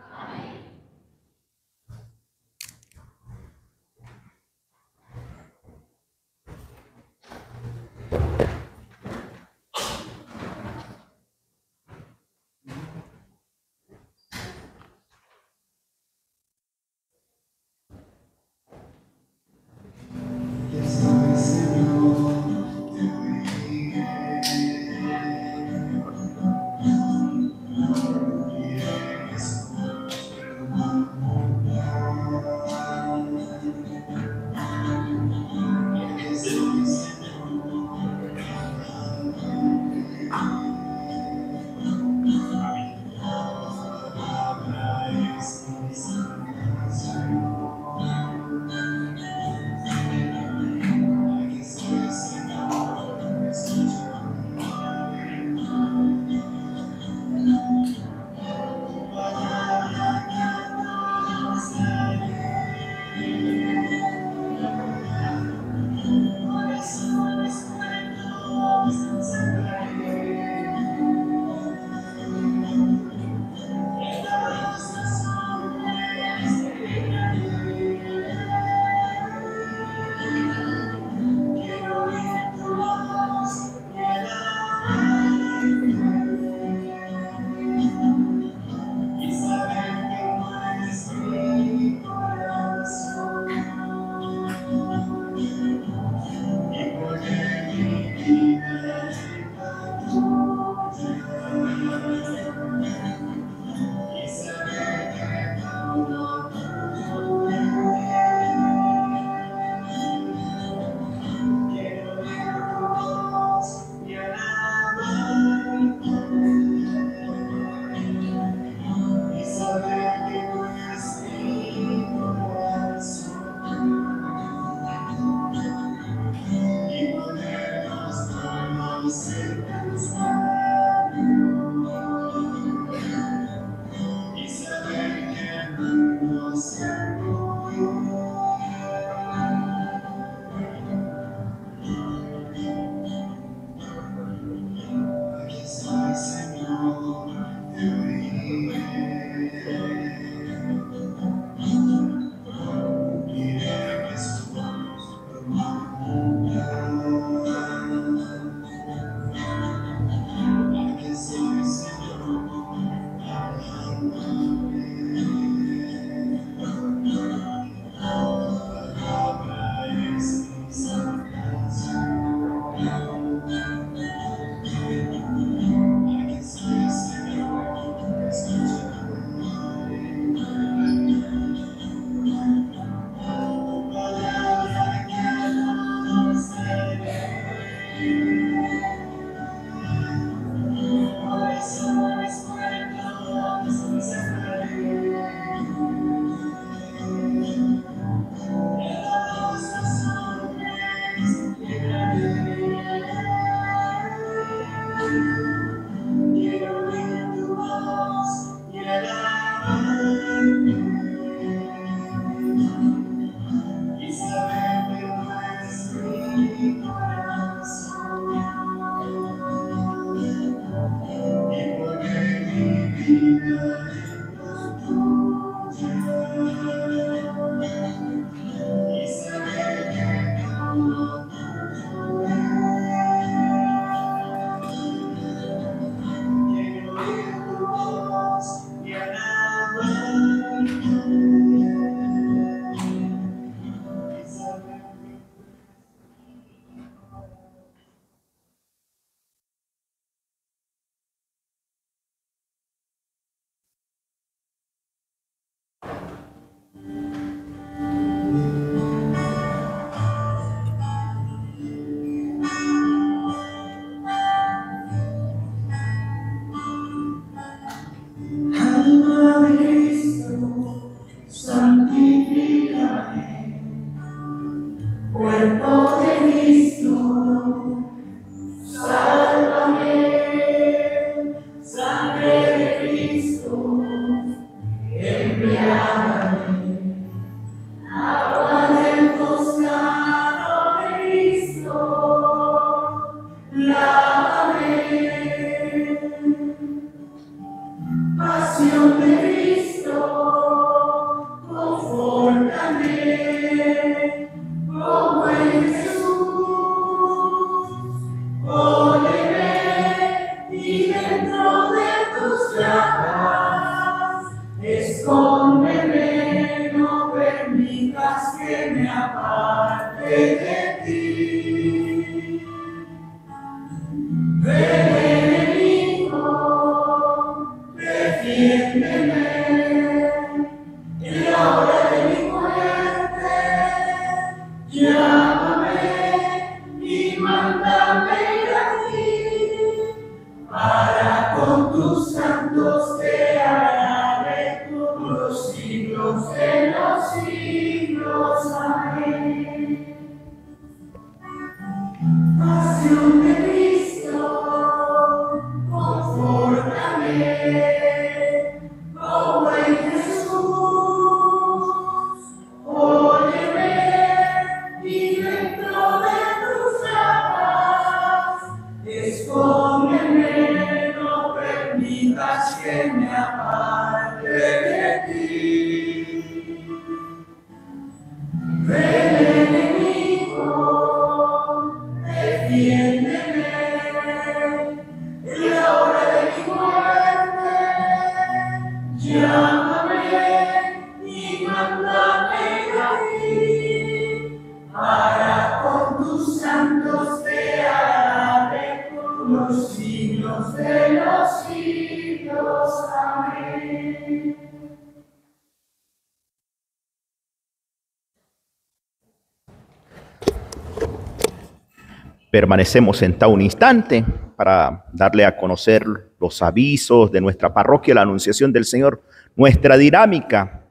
Permanecemos sentados un instante para darle a conocer los avisos de nuestra parroquia, la anunciación del Señor, nuestra dinámica.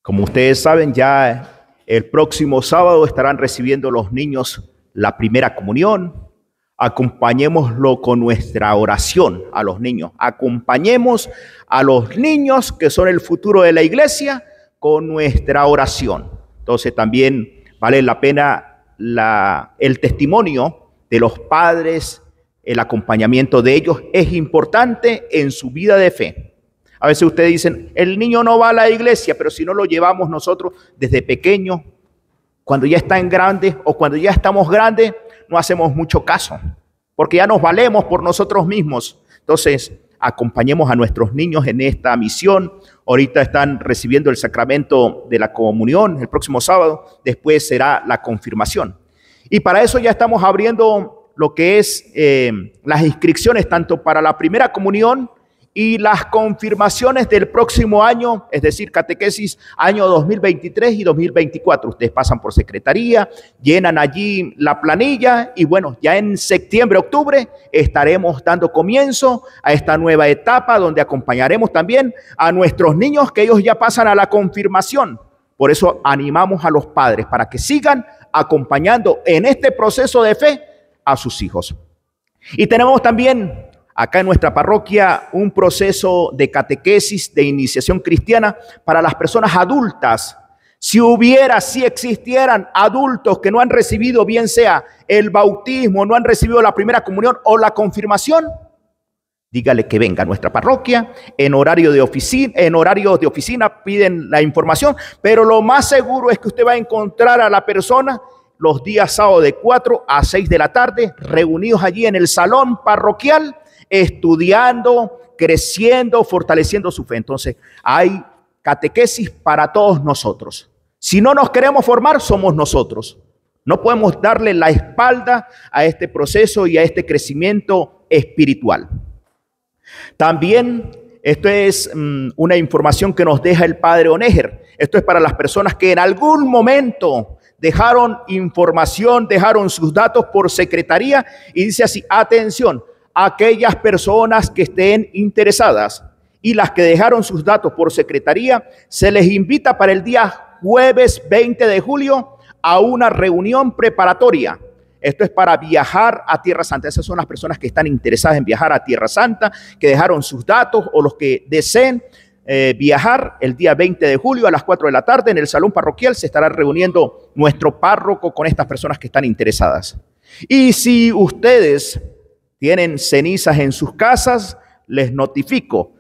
Como ustedes saben, ya el próximo sábado estarán recibiendo los niños la primera comunión. Acompañémoslo con nuestra oración a los niños. Acompañemos a los niños que son el futuro de la iglesia con nuestra oración. Entonces también vale la pena el testimonio de los padres, el acompañamiento de ellos es importante en su vida de fe. A veces ustedes dicen, el niño no va a la iglesia, pero si no lo llevamos nosotros desde pequeño, cuando ya están grandes o cuando ya estamos grandes, no hacemos mucho caso, porque ya nos valemos por nosotros mismos. Entonces, acompañemos a nuestros niños en esta misión. Ahorita están recibiendo el sacramento de la comunión el próximo sábado, después será la confirmación. Y para eso ya estamos abriendo lo que es las inscripciones tanto para la primera comunión y las confirmaciones del próximo año, es decir, catequesis año 2023 y 2024. Ustedes pasan por secretaría, llenan allí la planilla y bueno, ya en septiembre, octubre estaremos dando comienzo a esta nueva etapa donde acompañaremos también a nuestros niños que ellos ya pasan a la confirmación. Por eso animamos a los padres para que sigan acompañando en este proceso de fe a sus hijos. Y tenemos también acá en nuestra parroquia un proceso de catequesis, de iniciación cristiana para las personas adultas. Si existieran adultos que no han recibido, bien sea el bautismo, no han recibido la primera comunión o la confirmación, dígale que venga a nuestra parroquia, en horario de oficina piden la información, pero lo más seguro es que usted va a encontrar a la persona los días sábados de 4 a 6 de la tarde, reunidos allí en el salón parroquial, estudiando, creciendo, fortaleciendo su fe. Entonces, hay catequesis para todos nosotros. Si no nos queremos formar, somos nosotros. No podemos darle la espalda a este proceso y a este crecimiento espiritual. También esto es una información que nos deja el padre Onéger. Esto es para las personas que en algún momento dejaron información, dejaron sus datos por secretaría, y dice así: atención, aquellas personas que estén interesadas y las que dejaron sus datos por secretaría, se les invita para el día jueves 20 de julio a una reunión preparatoria. Esto es para viajar a Tierra Santa. Esas son las personas que están interesadas en viajar a Tierra Santa, que dejaron sus datos, o los que deseen viajar el día 20 de julio a las 4 de la tarde en el salón parroquial. Se estará reuniendo nuestro párroco con estas personas que están interesadas. Y si ustedes tienen cenizas en sus casas, les notifico,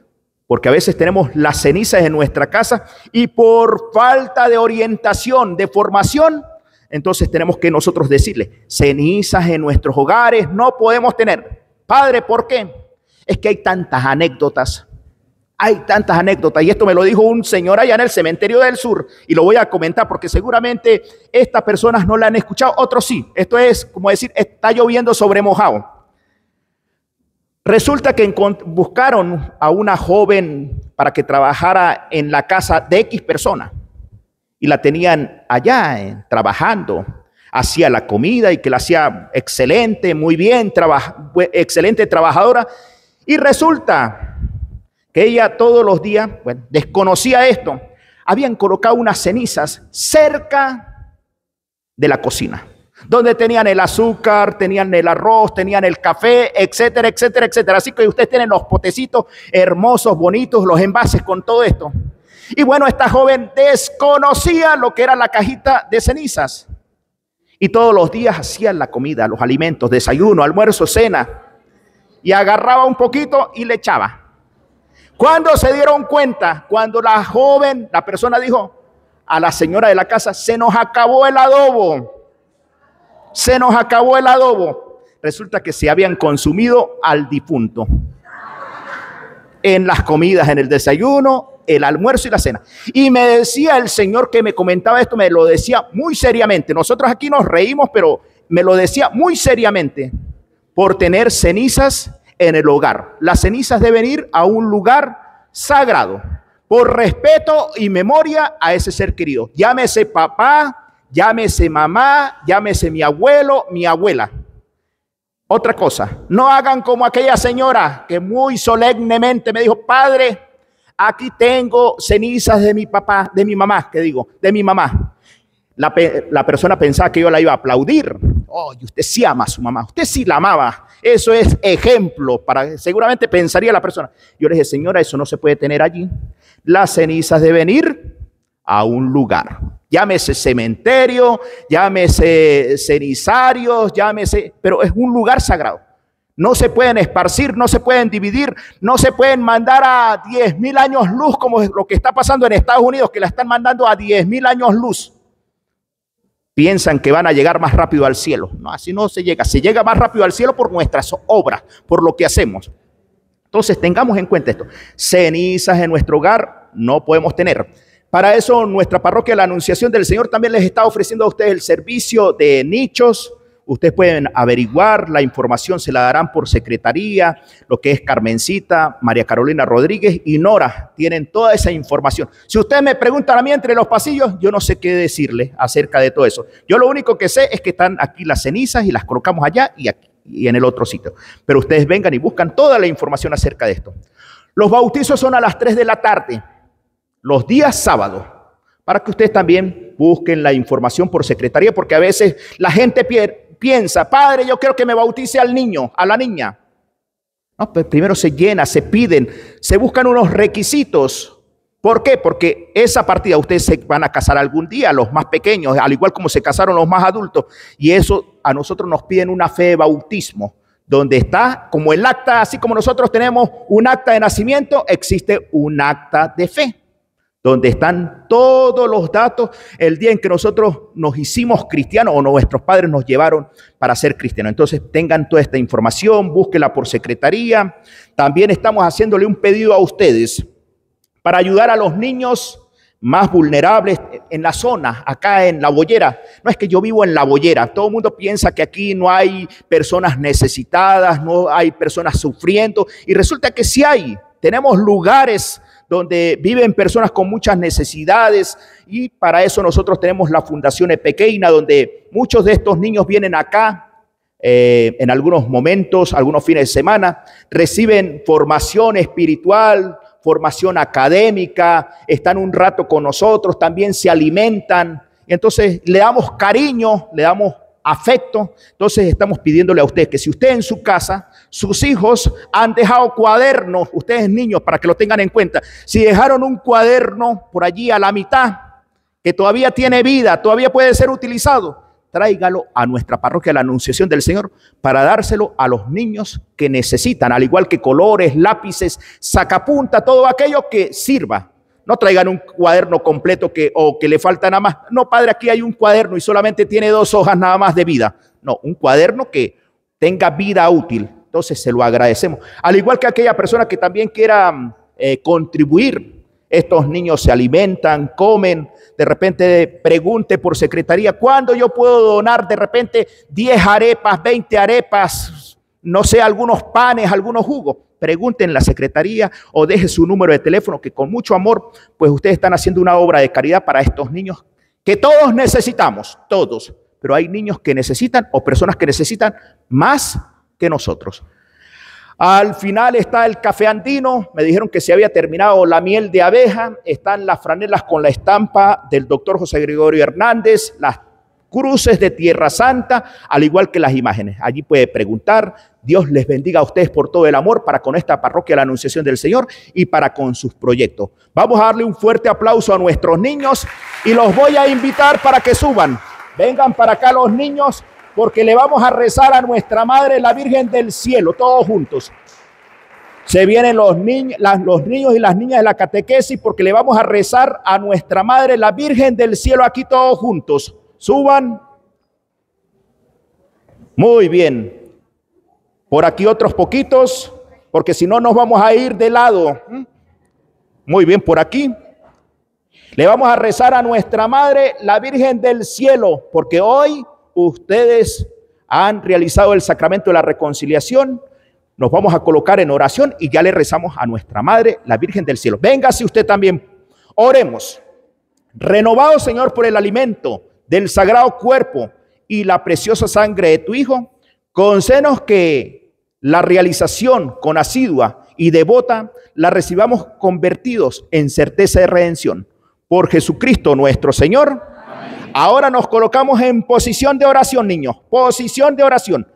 porque a veces tenemos las cenizas en nuestra casa y por falta de orientación, de formación, entonces tenemos que nosotros decirle: cenizas en nuestros hogares no podemos tener. Padre, ¿por qué? Es que hay tantas anécdotas. Y esto me lo dijo un señor allá en el cementerio del sur, y lo voy a comentar porque seguramente estas personas no la han escuchado, otros sí. Esto es como decir, está lloviendo sobre mojado. Resulta que buscaron a una joven para que trabajara en la casa de X persona, y la tenían allá trabajando. Hacía la comida y que la hacía excelente, muy bien, excelente trabajadora. Y resulta que ella todos los días, desconocía esto, habían colocado unas cenizas cerca de la cocina, donde tenían el azúcar, tenían el arroz, tenían el café, etcétera, etcétera, etcétera. Así que ustedes tienen los potecitos hermosos, bonitos, los envases con todo esto. Y bueno, esta joven desconocía lo que era la cajita de cenizas. Y todos los días hacían la comida, los alimentos, desayuno, almuerzo, cena. Y agarraba un poquito y le echaba. Cuando se dieron cuenta, cuando la persona dijo a la señora de la casa: se nos acabó el adobo. Se nos acabó el adobo. Resulta que se habían consumido al difunto en las comidas, en el desayuno, el almuerzo y la cena. Y me decía el señor que me comentaba esto, me lo decía muy seriamente. Nosotros aquí nos reímos, pero me lo decía muy seriamente: por tener cenizas en el hogar. Las cenizas deben ir a un lugar sagrado, por respeto y memoria a ese ser querido. Llámese papá, llámese mamá, llámese mi abuelo, mi abuela. Otra cosa, no hagan como aquella señora que muy solemnemente me dijo: padre, aquí tengo cenizas de mi papá, de mi mamá, de mi mamá. La persona pensaba que yo la iba a aplaudir. Oh, y usted sí ama a su mamá, usted sí la amaba. Eso es ejemplo, seguramente pensaría la persona. Yo le dije: señora, eso no se puede tener allí. Las cenizas deben ir a un lugar. Llámese cementerio, llámese cenizarios, pero es un lugar sagrado. No se pueden esparcir, no se pueden dividir, no se pueden mandar a 10.000 años luz, como es lo que está pasando en Estados Unidos, que la están mandando a 10.000 años luz. Piensan que van a llegar más rápido al cielo. No, así no se llega más rápido al cielo por nuestras obras, por lo que hacemos. Entonces tengamos en cuenta esto: cenizas en nuestro hogar no podemos tener. Para eso nuestra parroquia La Anunciación del Señor también les está ofreciendo a ustedes el servicio de nichos. Ustedes pueden averiguar, la información se la darán por secretaría, lo que es Carmencita, María Carolina Rodríguez y Nora, tienen toda esa información. Si ustedes me preguntan a mí entre los pasillos, yo no sé qué decirles acerca de todo eso. Yo lo único que sé es que están aquí las cenizas y las colocamos allá y aquí y en el otro sitio. Pero ustedes vengan y buscan toda la información acerca de esto. Los bautizos son a las 3 de la tarde, los días sábados, para que ustedes también busquen la información por secretaría, porque a veces la gente piensa: padre, yo quiero que me bautice al niño, a la niña. No, pues primero se llena, se piden, se buscan unos requisitos. ¿Por qué? Porque esa partida ustedes se van a casar algún día, los más pequeños, al igual como se casaron los más adultos. Y eso a nosotros nos piden una fe de bautismo, donde está, como el acta, así como nosotros tenemos un acta de nacimiento, existe un acta de fe, donde están todos los datos el día en que nosotros nos hicimos cristianos o nuestros padres nos llevaron para ser cristianos. Entonces tengan toda esta información, búsquela por secretaría. También estamos haciéndole un pedido a ustedes para ayudar a los niños más vulnerables en la zona, acá en La Boyera. No es que yo vivo en La Boyera, todo el mundo piensa que aquí no hay personas necesitadas, no hay personas sufriendo, y resulta que sí hay. Tenemos lugares donde viven personas con muchas necesidades, y para eso nosotros tenemos la Fundación Pequeña, donde muchos de estos niños vienen acá en algunos momentos, algunos fines de semana, reciben formación espiritual, formación académica, están un rato con nosotros, también se alimentan, y entonces le damos cariño, le damos afecto. Entonces estamos pidiéndole a usted que si usted en su casa, sus hijos han dejado cuadernos, ustedes niños, para que lo tengan en cuenta, si dejaron un cuaderno por allí a la mitad, que todavía tiene vida, todavía puede ser utilizado, tráigalo a nuestra parroquia, la Anunciación del Señor, para dárselo a los niños que necesitan, al igual que colores, lápices, sacapunta, todo aquello que sirva. No traigan un cuaderno completo o que le falta nada más. No, padre, aquí hay un cuaderno y solamente tiene 2 hojas nada más de vida. No, un cuaderno que tenga vida útil. Entonces se lo agradecemos. Al igual que aquella persona que también quiera contribuir. Estos niños se alimentan, comen, de repente pregunte por secretaría, ¿cuándo yo puedo donar de repente 10 arepas, 20 arepas, no sé, algunos panes, algunos jugos? Pregunten en la secretaría o deje su número de teléfono, que con mucho amor, pues ustedes están haciendo una obra de caridad para estos niños que todos necesitamos, todos, pero hay niños que necesitan o personas que necesitan más que nosotros. Al final está el café andino, me dijeron que se había terminado la miel de abeja, están las franelas con la estampa del doctor José Gregorio Hernández, las cruces de Tierra Santa, al igual que las imágenes. Allí puede preguntar. Dios les bendiga a ustedes por todo el amor para con esta parroquia la Anunciación del Señor y para con sus proyectos. Vamos a darle un fuerte aplauso a nuestros niños y los voy a invitar para que suban. Vengan para acá los niños, porque le vamos a rezar a nuestra Madre, la Virgen del Cielo, todos juntos. Se vienen los niños y las niñas de la catequesis, porque le vamos a rezar a nuestra Madre, la Virgen del Cielo, aquí todos juntos. Suban. Muy bien. Por aquí otros poquitos, porque si no nos vamos a ir de lado. Muy bien, por aquí. Le vamos a rezar a nuestra Madre, la Virgen del Cielo, porque hoy ustedes han realizado el sacramento de la reconciliación. Nos vamos a colocar en oración y ya le rezamos a nuestra Madre, la Virgen del Cielo. Véngase usted también. Oremos. Renovado, Señor, por el alimento del sagrado cuerpo y la preciosa sangre de tu Hijo, concédenos que la realización con asidua y devota la recibamos convertidos en certeza de redención. Por Jesucristo nuestro Señor. Amén. Ahora nos colocamos en posición de oración, niños. Posición de oración.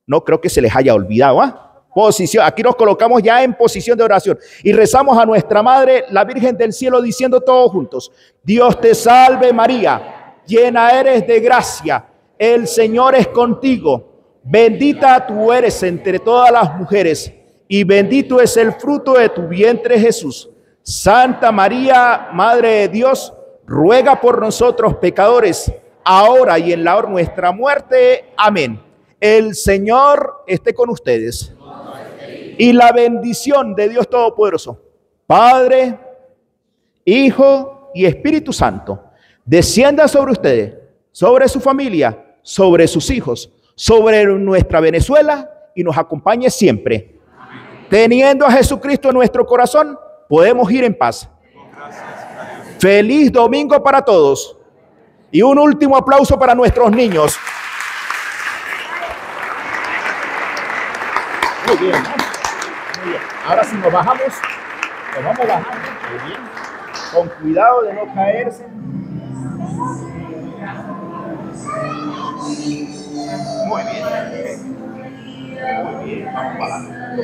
No creo que se les haya olvidado, ¿ah? Posición. Aquí nos colocamos ya en posición de oración y rezamos a nuestra Madre, la Virgen del Cielo, diciendo todos juntos: Dios te salve María, llena eres de gracia, el Señor es contigo, bendita tú eres entre todas las mujeres y bendito es el fruto de tu vientre Jesús. Santa María, Madre de Dios, ruega por nosotros pecadores, ahora y en la hora de nuestra muerte. Amén. El Señor esté con ustedes. Y la bendición de Dios Todopoderoso, Padre, Hijo y Espíritu Santo, descienda sobre ustedes, sobre su familia, sobre sus hijos, sobre nuestra Venezuela y nos acompañe siempre. Amén. Teniendo a Jesucristo en nuestro corazón, podemos ir en paz. Feliz domingo para todos. Y un último aplauso para nuestros niños. Muy bien, ¿no? Muy bien. Ahora si nos bajamos, nos vamos bajando. Muy bien. Con cuidado de no caerse. Muy bien. Muy bien. Vamos bajando.